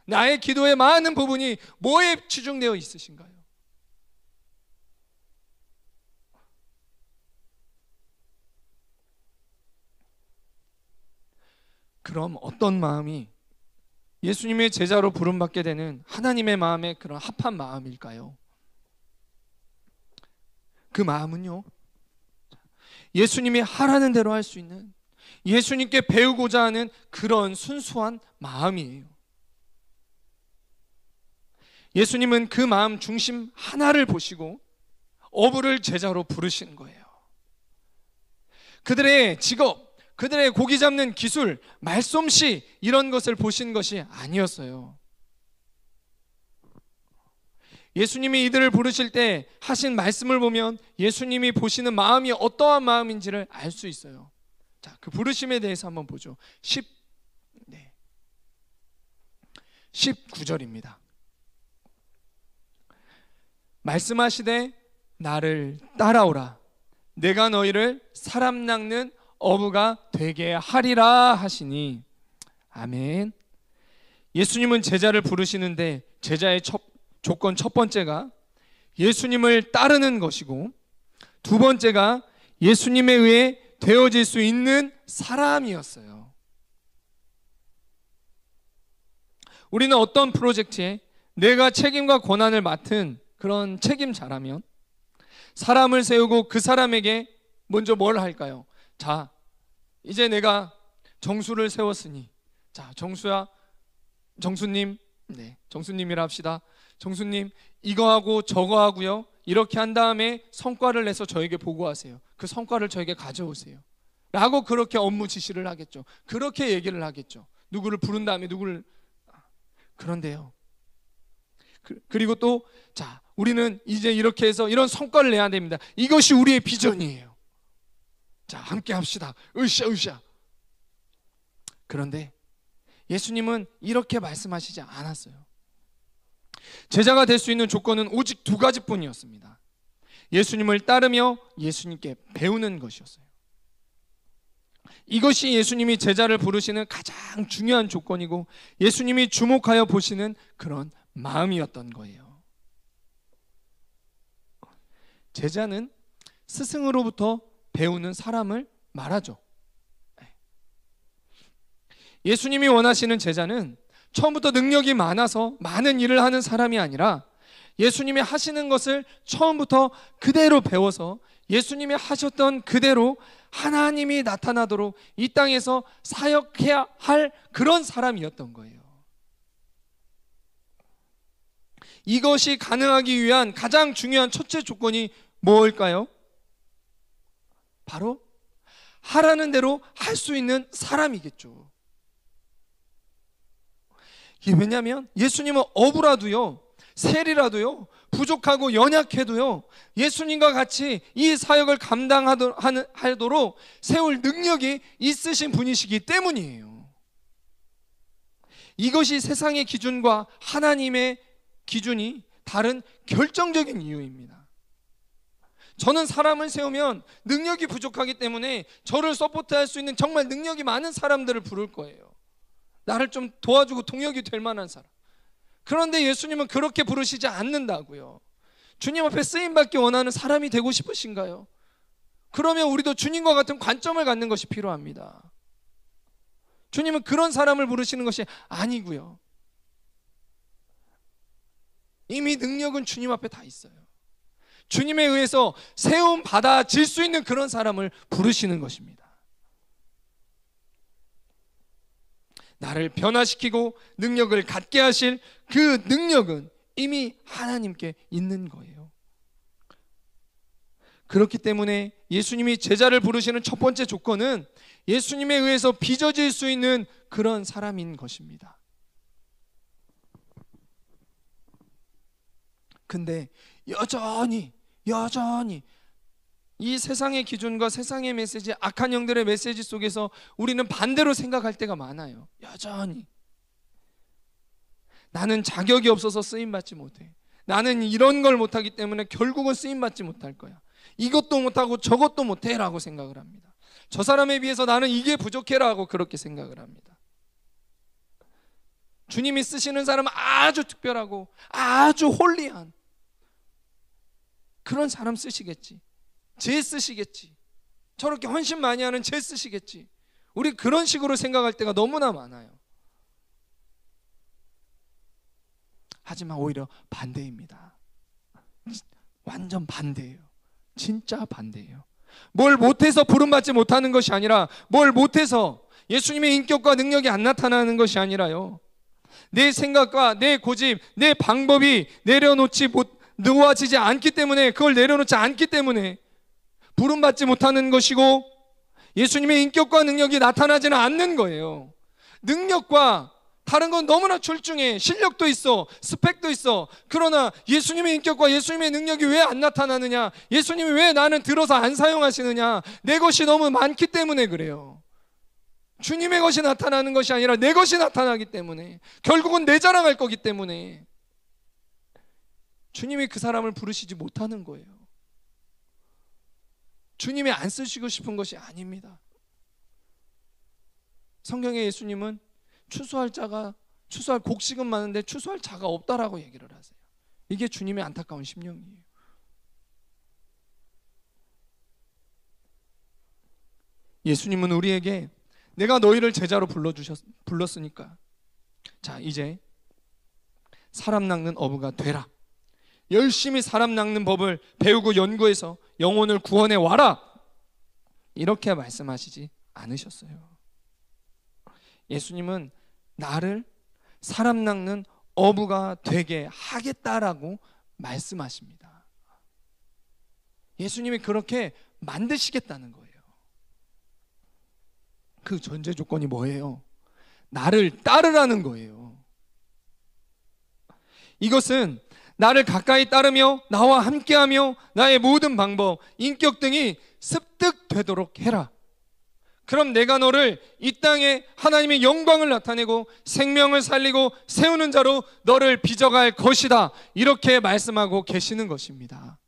나의 기도의 많은 부분이 뭐에 치중되어 있으신가요? 그럼 어떤 마음이 예수님의 제자로 부름받게 되는 하나님의 마음에 그런 합한 마음일까요? 그 마음은요, 예수님이 하라는 대로 할 수 있는, 예수님께 배우고자 하는 그런 순수한 마음이에요. 예수님은 그 마음 중심 하나를 보시고 어부를 제자로 부르신 거예요. 그들의 직업, 그들의 고기 잡는 기술, 말솜씨, 이런 것을 보신 것이 아니었어요. 예수님이 이들을 부르실 때 하신 말씀을 보면 예수님이 보시는 마음이 어떠한 마음인지를 알 수 있어요. 자, 그 부르심에 대해서 한번 보죠. 19절입니다. 말씀하시되 나를 따라오라. 내가 너희를 사람 낚는 어부가 되게 하리라 하시니. 아멘. 예수님은 제자를 부르시는데 제자의 조건 첫 번째가 예수님을 따르는 것이고, 두 번째가 예수님에 의해 되어질 수 있는 사람이었어요. 우리는 어떤 프로젝트에 내가 책임과 권한을 맡은 그런 책임자라면 사람을 세우고 그 사람에게 먼저 뭘 할까요? 자, 이제 내가 정수를 세웠으니, 자, 정수야, 정수님, 정수님이라 합시다. 정수님, 이거 하고 저거 하고요, 이렇게 한 다음에 성과를 내서 저에게 보고하세요. 그 성과를 저에게 가져오세요 라고 그렇게 업무 지시를 하겠죠. 그렇게 얘기를 하겠죠. 누구를 부른 다음에 누구를. 그런데요, 그리고 또, 자, 우리는 이제 이렇게 해서 이런 성과를 내야 됩니다. 이것이 우리의 비전이에요. 자, 함께 합시다. 으쌰. 그런데 예수님은 이렇게 말씀하시지 않았어요. 제자가 될 수 있는 조건은 오직 두 가지뿐이었습니다. 예수님을 따르며 예수님께 배우는 것이었어요. 이것이 예수님이 제자를 부르시는 가장 중요한 조건이고 예수님이 주목하여 보시는 그런 마음이었던 거예요. 제자는 스승으로부터 배우는 사람을 말하죠. 예수님이 원하시는 제자는 처음부터 능력이 많아서 많은 일을 하는 사람이 아니라 예수님이 하시는 것을 처음부터 그대로 배워서 예수님이 하셨던 그대로 하나님이 나타나도록 이 땅에서 사역해야 할 그런 사람이었던 거예요. 이것이 가능하기 위한 가장 중요한 첫째 조건이 뭘까요? 바로 하라는 대로 할 수 있는 사람이겠죠. 이게 왜냐하면 예수님은 어부라도요, 셀이라도요, 부족하고 연약해도요, 예수님과 같이 이 사역을 감당하도록 세울 능력이 있으신 분이시기 때문이에요. 이것이 세상의 기준과 하나님의 기준이 다른 결정적인 이유입니다. 저는 사람을 세우면 능력이 부족하기 때문에 저를 서포트할 수 있는 정말 능력이 많은 사람들을 부를 거예요. 나를 좀 도와주고 동역이 될 만한 사람. 그런데 예수님은 그렇게 부르시지 않는다고요. 주님 앞에 쓰임받기 원하는 사람이 되고 싶으신가요? 그러면 우리도 주님과 같은 관점을 갖는 것이 필요합니다. 주님은 그런 사람을 부르시는 것이 아니고요. 이미 능력은 주님 앞에 다 있어요. 주님에 의해서 세움 받아질 수 있는 그런 사람을 부르시는 것입니다. 나를 변화시키고 능력을 갖게 하실 그 능력은 이미 하나님께 있는 거예요. 그렇기 때문에 예수님이 제자를 부르시는 첫 번째 조건은 예수님에 의해서 빚어질 수 있는 그런 사람인 것입니다. 근데 여전히 이 세상의 기준과 세상의 메시지, 악한 영들의 메시지 속에서 우리는 반대로 생각할 때가 많아요. 여전히 나는 자격이 없어서 쓰임받지 못해. 나는 이런 걸 못하기 때문에 결국은 쓰임받지 못할 거야. 이것도 못하고 저것도 못해 라고 생각을 합니다. 저 사람에 비해서 나는 이게 부족해 라고 그렇게 생각을 합니다. 주님이 쓰시는 사람은 아주 특별하고 아주 홀리한 그런 사람 쓰시겠지. 쟤 쓰시겠지. 저렇게 헌신 많이 하는 쟤 쓰시겠지. 우리 그런 식으로 생각할 때가 너무나 많아요. 하지만 오히려 반대입니다. 완전 반대예요. 진짜 반대예요. 뭘 못해서 부름받지 못하는 것이 아니라, 뭘 못해서 예수님의 인격과 능력이 안 나타나는 것이 아니라요, 내 생각과 내 고집, 내 방법이 놓아지지 않기 때문에, 그걸 내려놓지 않기 때문에 부름받지 못하는 것이고, 예수님의 인격과 능력이 나타나지는 않는 거예요. 능력과 다른 건 너무나 출중해. 실력도 있어, 스펙도 있어. 그러나 예수님의 인격과 예수님의 능력이 왜 안 나타나느냐? 예수님이 왜 나는 들어서 안 사용하시느냐? 내 것이 너무 많기 때문에 그래요. 주님의 것이 나타나는 것이 아니라 내 것이 나타나기 때문에, 결국은 내 자랑할 거기 때문에 주님이 그 사람을 부르시지 못하는 거예요. 주님이 안 쓰시고 싶은 것이 아닙니다. 성경에 예수님은 추수할 곡식은 많은데 추수할 자가 없다라고 얘기를 하세요. 이게 주님의 안타까운 심령이에요. 예수님은 우리에게 내가 너희를 제자로 불렀으니까 자, 이제 사람 낚는 어부가 되라. 열심히 사람 낚는 법을 배우고 연구해서 영혼을 구원해 와라. 이렇게 말씀하시지 않으셨어요. 예수님은 나를 사람 낚는 어부가 되게 하겠다라고 말씀하십니다. 예수님이 그렇게 만드시겠다는 거예요. 그 전제 조건이 뭐예요? 나를 따르라는 거예요. 이것은 나를 가까이 따르며 나와 함께하며 나의 모든 방법, 인격 등이 습득되도록 해라. 그럼 내가 너를 이 땅에 하나님의 영광을 나타내고 생명을 살리고 세우는 자로 너를 빚어갈 것이다. 이렇게 말씀하고 계시는 것입니다.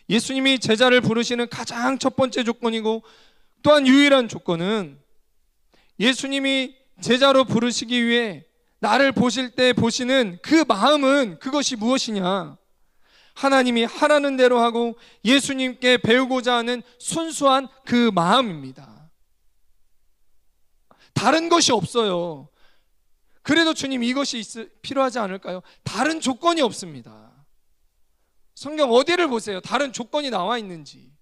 예수님이 제자를 부르시는 가장 첫 번째 조건이고 또한 유일한 조건은, 예수님이 제자로 부르시기 위해 나를 보실 때 보시는 그 마음은, 그것이 무엇이냐? 하나님이 하라는 대로 하고 예수님께 배우고자 하는 순수한 그 마음입니다. 다른 것이 없어요. 그래도 주님 이것이 필요하지 않을까요? 다른 조건이 없습니다. 성경 어디를 보세요? 다른 조건이 나와 있는지.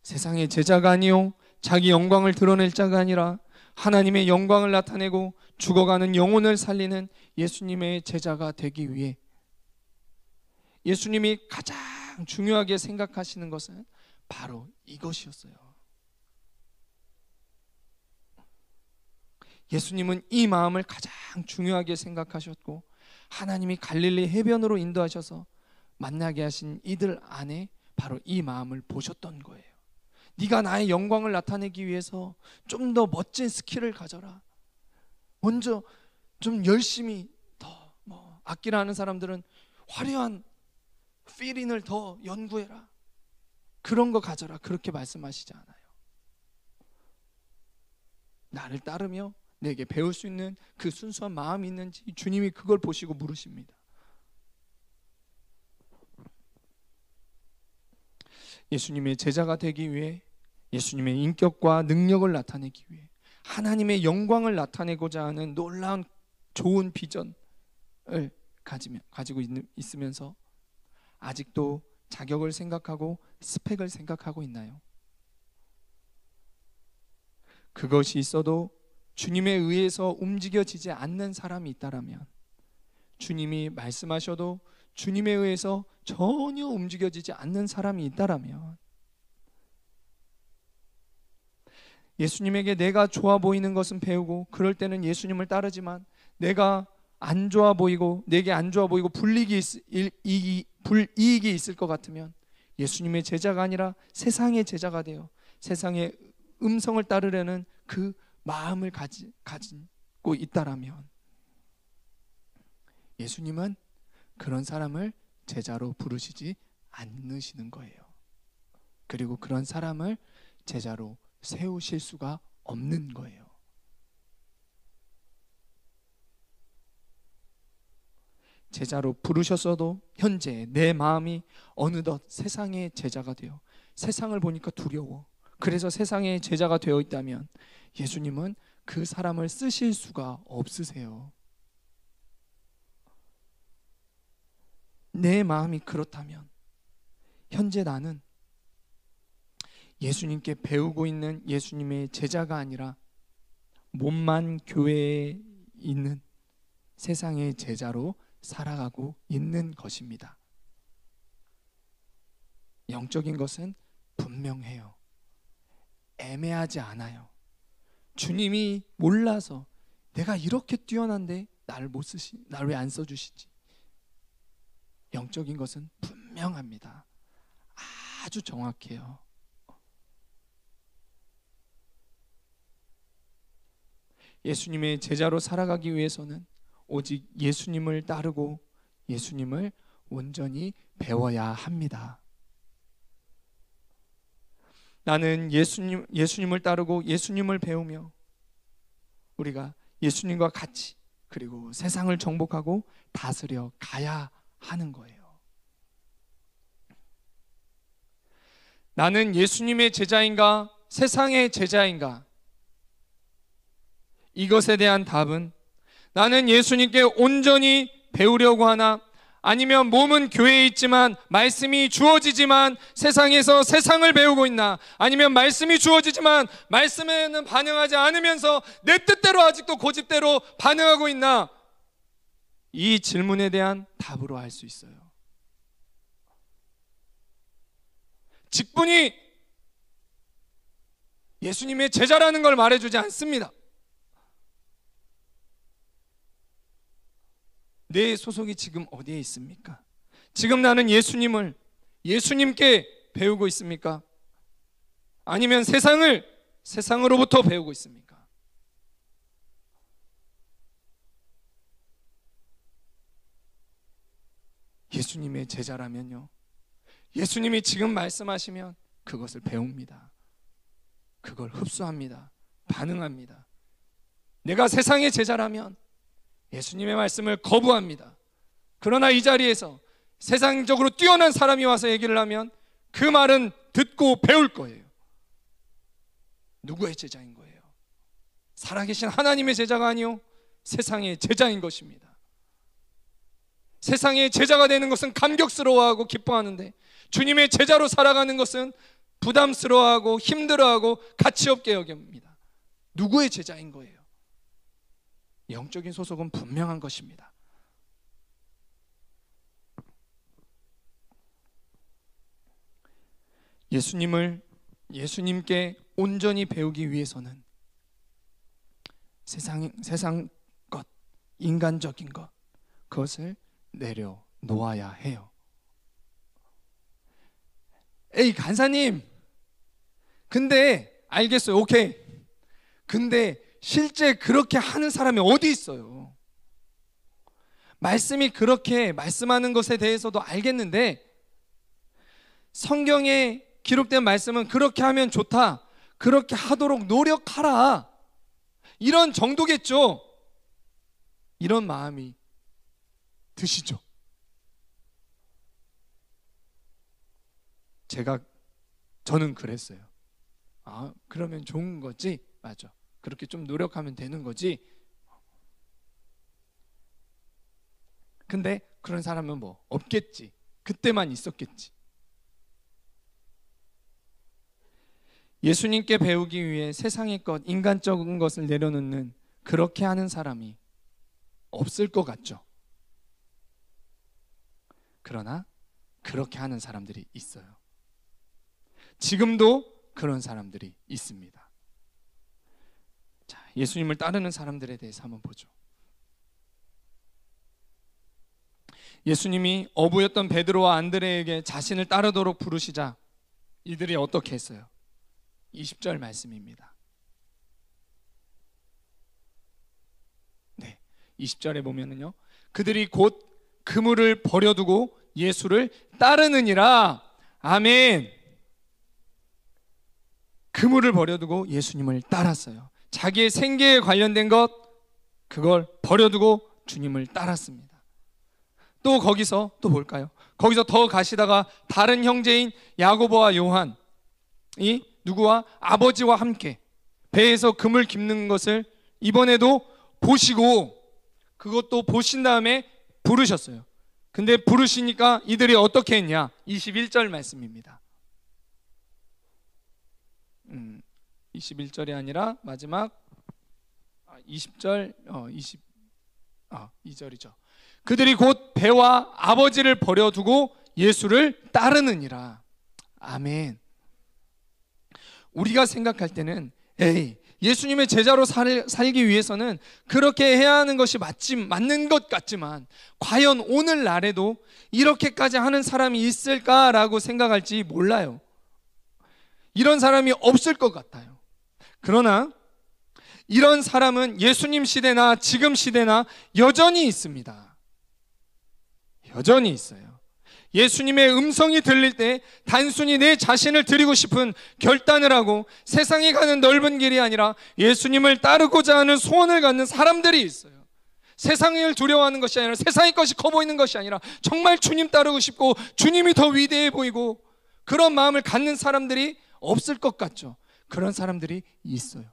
세상의 제자가 아니요 자기 영광을 드러낼 자가 아니라 하나님의 영광을 나타내고 죽어가는 영혼을 살리는 예수님의 제자가 되기 위해 예수님이 가장 중요하게 생각하시는 것은 바로 이것이었어요. 예수님은 이 마음을 가장 중요하게 생각하셨고, 하나님이 갈릴리 해변으로 인도하셔서 만나게 하신 이들 안에 바로 이 마음을 보셨던 거예요. 네가 나의 영광을 나타내기 위해서 좀 더 멋진 스킬을 가져라. 먼저 좀 열심히 더 악기를 하는 사람들은 화려한 필인을 더 연구해라. 그런 거 가져라. 그렇게 말씀하시지 않아요. 나를 따르며 내게 배울 수 있는 그 순수한 마음이 있는지 주님이 그걸 보시고 물으십니다. 예수님의 제자가 되기 위해, 예수님의 인격과 능력을 나타내기 위해, 하나님의 영광을 나타내고자 하는 놀라운 좋은 비전을 가지고 있으면서 아직도 자격을 생각하고 스펙을 생각하고 있나요? 그것이 있어도 주님에 의해서 움직여지지 않는 사람이 있다라면, 주님이 말씀하셔도 주님에 의해서 전혀 움직여지지 않는 사람이 있다라면, 예수님에게 내가 좋아 보이는 것은 배우고 그럴 때는 예수님을 따르지만, 내가 안 좋아 보이고 내게 안 좋아 보이고 불이익이 있을 것 같으면 예수님의 제자가 아니라 세상의 제자가 되어 세상의 음성을 따르려는 그 마음을 가지고 있다라면, 예수님은 그런 사람을 제자로 부르시지 않으시는 거예요. 그리고 그런 사람을 제자로 세우실 수가 없는 거예요. 제자로 부르셨어도 현재 내 마음이 어느덧 세상의 제자가 되어 세상을 보니까 두려워, 그래서 세상의 제자가 되어 있다면 예수님은 그 사람을 쓰실 수가 없으세요. 내 마음이 그렇다면 현재 나는 예수님께 배우고 있는 예수님의 제자가 아니라 몸만 교회에 있는 세상의 제자로 살아가고 있는 것입니다. 영적인 것은 분명해요. 애매하지 않아요. 주님이 몰라서 내가 이렇게 뛰어난데 나를 왜 안 써주시지? 영적인 것은 분명합니다. 아주 정확해요. 예수님의 제자로 살아가기 위해서는 오직 예수님을 따르고 예수님을 온전히 배워야 합니다. 나는 예수님을 따르고 예수님을 배우며 우리가 예수님과 같이 그리고 세상을 정복하고 다스려 가야 하는 거예요. 나는 예수님의 제자인가 세상의 제자인가? 이것에 대한 답은 나는 예수님께 온전히 배우려고 하나, 아니면 몸은 교회에 있지만 말씀이 주어지지만 세상에서 세상을 배우고 있나, 아니면 말씀이 주어지지만 말씀에는 반응하지 않으면서 내 뜻대로 아직도 고집대로 반응하고 있나? 이 질문에 대한 답으로 할 수 있어요. 직분이 예수님의 제자라는 걸 말해주지 않습니다. 내 소속이 지금 어디에 있습니까? 지금 나는 예수님께 배우고 있습니까? 아니면 세상으로부터 배우고 있습니까? 예수님의 제자라면요, 예수님이 지금 말씀하시면 그것을 배웁니다. 그걸 흡수합니다. 반응합니다. 내가 세상의 제자라면 예수님의 말씀을 거부합니다. 그러나 이 자리에서 세상적으로 뛰어난 사람이 와서 얘기를 하면 그 말은 듣고 배울 거예요. 누구의 제자인 거예요? 살아계신 하나님의 제자가 아니요, 세상의 제자인 것입니다. 세상의 제자가 되는 것은 감격스러워하고 기뻐하는데, 주님의 제자로 살아가는 것은 부담스러워하고 힘들어하고 가치없게 여깁니다. 누구의 제자인 거예요? 영적인 소속은 분명한 것입니다. 예수님께 온전히 배우기 위해서는 세상 것, 인간적인 것, 그것을 내려놓아야 해요. 에이 간사님, 근데 알겠어요, 오케이. 근데 실제 그렇게 하는 사람이 어디 있어요? 말씀이 그렇게 말씀하는 것에 대해서도 알겠는데 성경에 기록된 말씀은 그렇게 하면 좋다, 그렇게 하도록 노력하라, 이런 정도겠죠. 이런 마음이 드시죠. 저는 그랬어요. 그러면 좋은 거지? 맞아. 그렇게 좀 노력하면 되는 거지? 근데 그런 사람은 뭐 없겠지. 그때만 있었겠지. 예수님께 배우기 위해 세상의 것, 인간적인 것을 내려놓는 그렇게 하는 사람이 없을 것 같죠. 그러나 그렇게 하는 사람들이 있어요. 지금도 그런 사람들이 있습니다. 자, 예수님을 따르는 사람들에 대해서 한번 보죠. 예수님이 어부였던 베드로와 안드레에게 자신을 따르도록 부르시자 이들이 어떻게 했어요? 20절 말씀입니다. 네, 20절에 보면은요, 그들이 곧 그물을 버려두고 예수를 따르느니라. 아멘. 그물을 버려두고 예수님을 따랐어요. 자기의 생계에 관련된 것, 그걸 버려두고 주님을 따랐습니다. 또 거기서 또 볼까요? 거기서 더 가시다가 다른 형제인 야고보와 요한이 누구와? 아버지와 함께 배에서 금을 깁는 것을 이번에도 보시고, 그것도 보신 다음에 부르셨어요. 근데 부르시니까 이들이 어떻게 했냐? 21절 말씀입니다. 21절이 아니라 마지막 20절 2절이죠. 그들이 곧 배와 아버지를 버려두고 예수를 따르느니라. 아멘. 우리가 생각할 때는 예수님의 제자로 살기 위해서는 그렇게 해야 하는 것이 맞는 것 같지만, 과연 오늘날에도 이렇게까지 하는 사람이 있을까라고 생각할지 몰라요. 이런 사람이 없을 것 같아요. 그러나 이런 사람은 예수님 시대나 지금 시대나 여전히 있습니다. 여전히 있어요. 예수님의 음성이 들릴 때 단순히 내 자신을 드리고 싶은 결단을 하고 세상에 가는 넓은 길이 아니라 예수님을 따르고자 하는 소원을 갖는 사람들이 있어요. 세상을 두려워하는 것이 아니라, 세상의 것이 커 보이는 것이 아니라 정말 주님 따르고 싶고 주님이 더 위대해 보이고 그런 마음을 갖는 사람들이 없을 것 같죠. 그런 사람들이 있어요.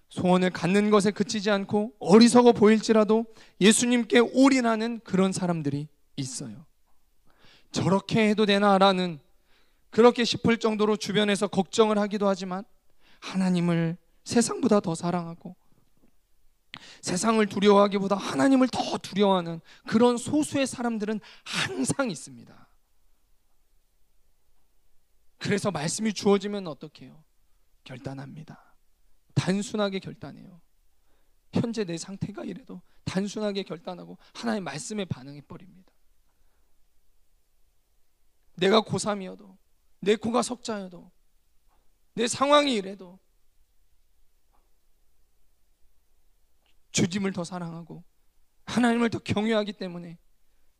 소원을 갖는 것에 그치지 않고 어리석어 보일지라도 예수님께 올인하는 그런 사람들이 있어요. 저렇게 해도 되나라는 그렇게 싶을 정도로 주변에서 걱정을 하기도 하지만, 하나님을 세상보다 더 사랑하고 세상을 두려워하기보다 하나님을 더 두려워하는 그런 소수의 사람들은 항상 있습니다. 그래서 말씀이 주어지면 어떻게 해요? 결단합니다. 단순하게 결단해요. 현재 내 상태가 이래도 단순하게 결단하고 하나님의 말씀에 반응해 버립니다. 내가 고3이어도, 내 코가 석자여도, 내 상황이 이래도 주님을 더 사랑하고 하나님을 더 경외하기 때문에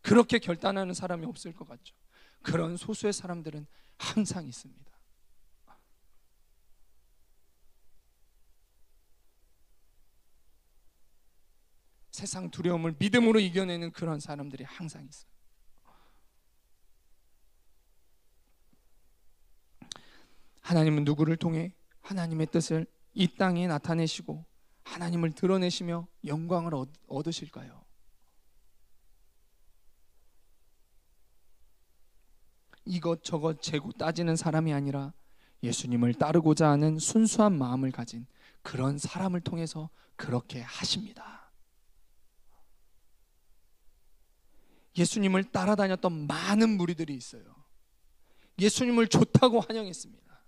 그렇게 결단하는 사람이 없을 것 같죠. 그런 소수의 사람들은 항상 있습니다. 세상 두려움을 믿음으로 이겨내는 그런 사람들이 항상 있어요. 하나님은 누구를 통해 하나님의 뜻을 이 땅에 나타내시고 하나님을 드러내시며 영광을 얻으실까요? 이것저것 재고 따지는 사람이 아니라 예수님을 따르고자 하는 순수한 마음을 가진 그런 사람을 통해서 그렇게 하십니다. 예수님을 따라다녔던 많은 무리들이 있어요. 예수님을 좋다고 환영했습니다.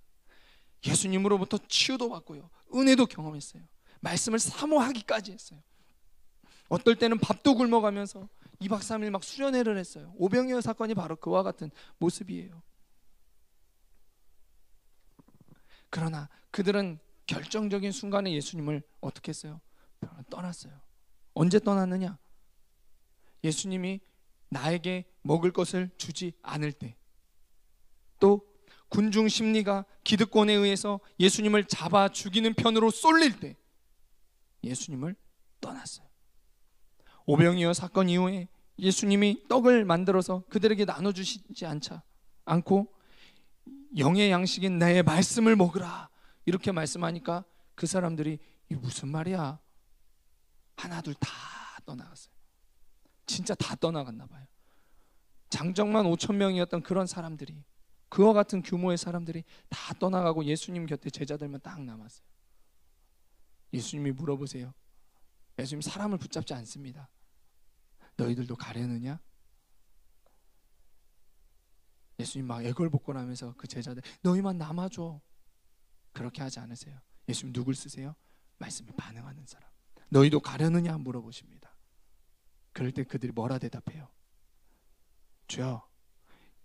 예수님으로부터 치유도 받고요, 은혜도 경험했어요. 말씀을 사모하기까지 했어요. 어떨 때는 밥도 굶어가면서 2박 3일 막 수련회를 했어요. 오병이어 사건이 바로 그와 같은 모습이에요. 그러나 그들은 결정적인 순간에 예수님을 어떻게 했어요? 떠났어요. 언제 떠났느냐? 예수님이 나에게 먹을 것을 주지 않을 때, 또 군중 심리가 기득권에 의해서 예수님을 잡아 죽이는 편으로 쏠릴 때 예수님을 떠났어요. 오병이어 사건 이후에 예수님이 떡을 만들어서 그들에게 나눠주시지 않고 영의 양식인 나의 말씀을 먹으라 이렇게 말씀하니까 그 사람들이 이게 무슨 말이야? 하나둘 다 떠나갔어요. 진짜 다 떠나갔나 봐요. 장정만 5천 명이었던 그런 사람들이, 그와 같은 규모의 사람들이 다 떠나가고 예수님 곁에 제자들만 딱 남았어요. 예수님이 물어보세요. 예수님 사람을 붙잡지 않습니다. 너희들도 가려느냐? 예수님 막 애걸복걸하면서 그 제자들 너희만 남아줘. 그렇게 하지 않으세요. 예수님 누굴 쓰세요? 말씀에 반응하는 사람. 너희도 가려느냐 물어보십니다. 그럴 때 그들이 뭐라 대답해요? 주여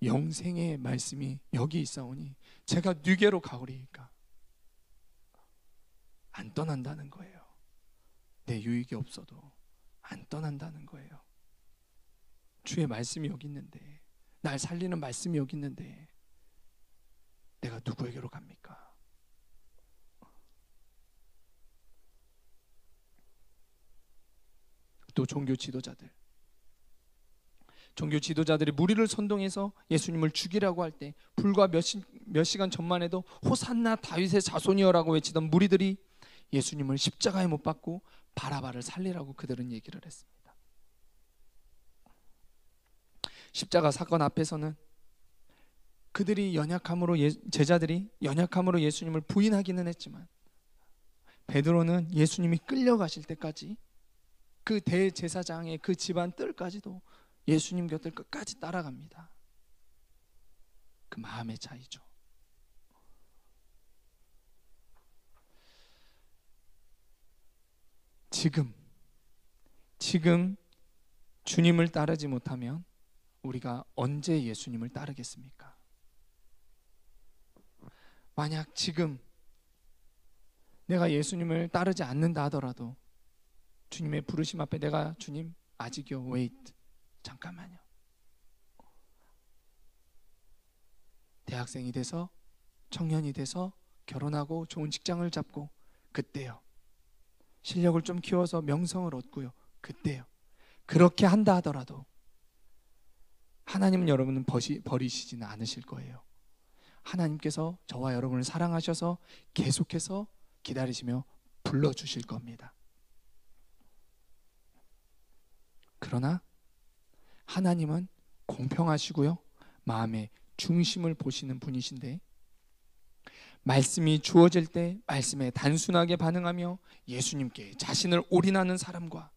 영생의 말씀이 여기 있사오니 제가 누게로 가오리이까. 안 떠난다는 거예요. 내 유익이 없어도 안 떠난다는 거예요. 주의 말씀이 여기 있는데, 날 살리는 말씀이 여기 있는데 내가 누구에게로 갑니까? 또 종교 지도자들이 무리를 선동해서 예수님을 죽이라고 할 때 불과 몇 시간 전만 해도 호산나 다윗의 자손이여라고 외치던 무리들이 예수님을 십자가에 못 박고 바라바를 살리라고 그들은 얘기를 했습니다. 십자가 사건 앞에서는 그들이 제자들이 연약함으로 예수님을 부인하기는 했지만 베드로는 예수님이 끌려가실 때까지 그 대제사장의 그 집안 뜰까지도 예수님 곁을 끝까지 따라갑니다. 그 마음의 차이죠. 지금 주님을 따르지 못하면 우리가 언제 예수님을 따르겠습니까? 만약 지금 내가 예수님을 따르지 않는다 하더라도 주님의 부르심 앞에 내가 주님 아직요 wait 잠깐만요. 대학생이 돼서 청년이 돼서 결혼하고 좋은 직장을 잡고 그때요. 실력을 좀 키워서 명성을 얻고요. 그때요. 그렇게 한다 하더라도 하나님은 여러분은 버리시지는 않으실 거예요. 하나님께서 저와 여러분을 사랑하셔서 계속해서 기다리시며 불러주실 겁니다. 그러나 하나님은 공평하시고요, 마음의 중심을 보시는 분이신데 말씀이 주어질 때 말씀에 단순하게 반응하며 예수님께 자신을 올인하는 사람과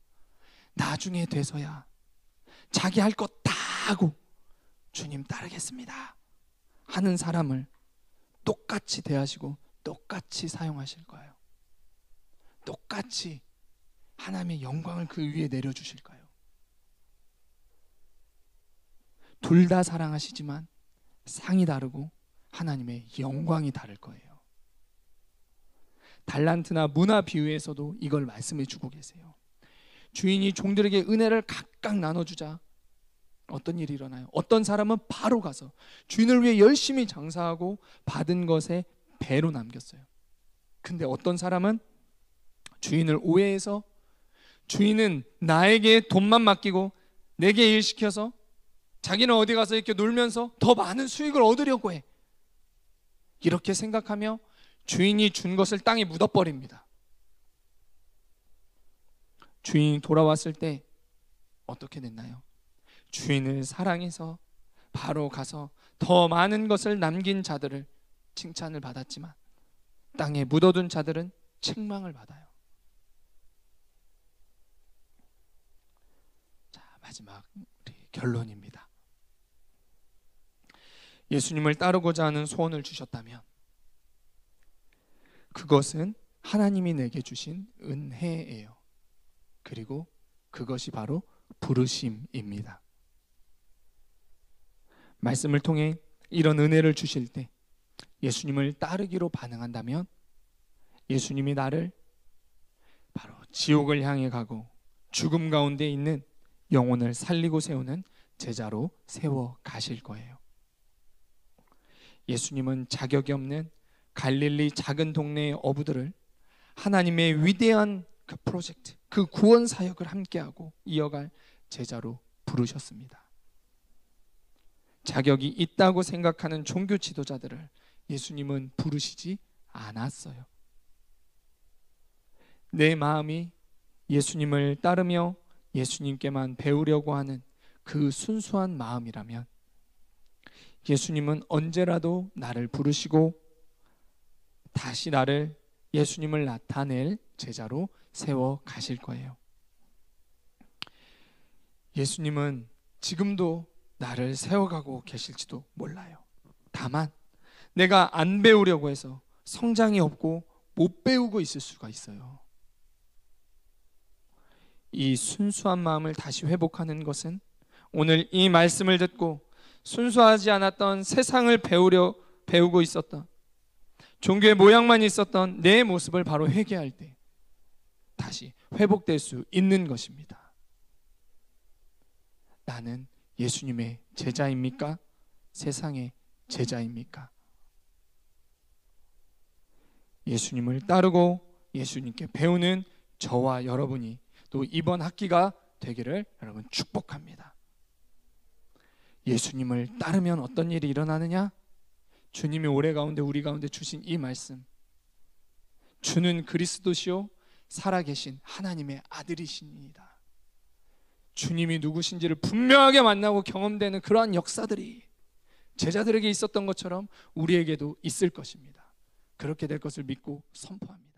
나중에 돼서야 자기 할 것 다 하고 주님 따르겠습니다 하는 사람을 똑같이 대하시고 똑같이 사용하실 거예요. 똑같이 하나님의 영광을 그 위에 내려주실 거예요. 둘 다 사랑하시지만 상이 다르고 하나님의 영광이 다를 거예요. 달란트나 문화 비유에서도 이걸 말씀해 주고 계세요. 주인이 종들에게 은혜를 각각 나눠주자 어떤 일이 일어나요? 어떤 사람은 바로 가서 주인을 위해 열심히 장사하고 받은 것에 배로 남겼어요. 근데 어떤 사람은 주인을 오해해서 주인은 나에게 돈만 맡기고 내게 일 시켜서 자기는 어디 가서 이렇게 놀면서 더 많은 수익을 얻으려고 해. 이렇게 생각하며 주인이 준 것을 땅에 묻어버립니다. 주인이 돌아왔을 때 어떻게 됐나요? 주인을 사랑해서 바로 가서 더 많은 것을 남긴 자들을 칭찬을 받았지만 땅에 묻어둔 자들은 책망을 받아요. 자, 마지막 우리 결론입니다. 예수님을 따르고자 하는 소원을 주셨다면 그것은 하나님이 내게 주신 은혜예요. 그리고 그것이 바로 부르심입니다. 말씀을 통해 이런 은혜를 주실 때 예수님을 따르기로 반응한다면 예수님이 나를 바로 지옥을 향해 가고 죽음 가운데 있는 영혼을 살리고 세우는 제자로 세워 가실 거예요. 예수님은 자격이 없는 갈릴리 작은 동네의 어부들을 하나님의 위대한 그 프로젝트, 그 구원 사역을 함께하고 이어갈 제자로 부르셨습니다. 자격이 있다고 생각하는 종교 지도자들을 예수님은 부르시지 않았어요. 내 마음이 예수님을 따르며 예수님께만 배우려고 하는 그 순수한 마음이라면 예수님은 언제라도 나를 부르시고 다시 나를 예수님을 나타낼 제자로 세워 가실 거예요. 예수님은 지금도 나를 세워가고 계실지도 몰라요. 다만 내가 안 배우려고 해서 성장이 없고 못 배우고 있을 수가 있어요. 이 순수한 마음을 다시 회복하는 것은 오늘 이 말씀을 듣고 순수하지 않았던 세상을 배우고 있었던 종교의 모양만 있었던 내 모습을 바로 회개할 때 다시 회복될 수 있는 것입니다. 나는 예수님의 제자입니까? 세상의 제자입니까? 예수님을 따르고 예수님께 배우는 저와 여러분이 또 이번 학기가 되기를 여러분 축복합니다. 예수님을 따르면 어떤 일이 일어나느냐? 주님이 올해 가운데 우리 가운데 주신 이 말씀, 주는 그리스도시요 살아계신 하나님의 아들이십니다. 주님이 누구신지를 분명하게 만나고 경험되는 그러한 역사들이 제자들에게 있었던 것처럼 우리에게도 있을 것입니다. 그렇게 될 것을 믿고 선포합니다.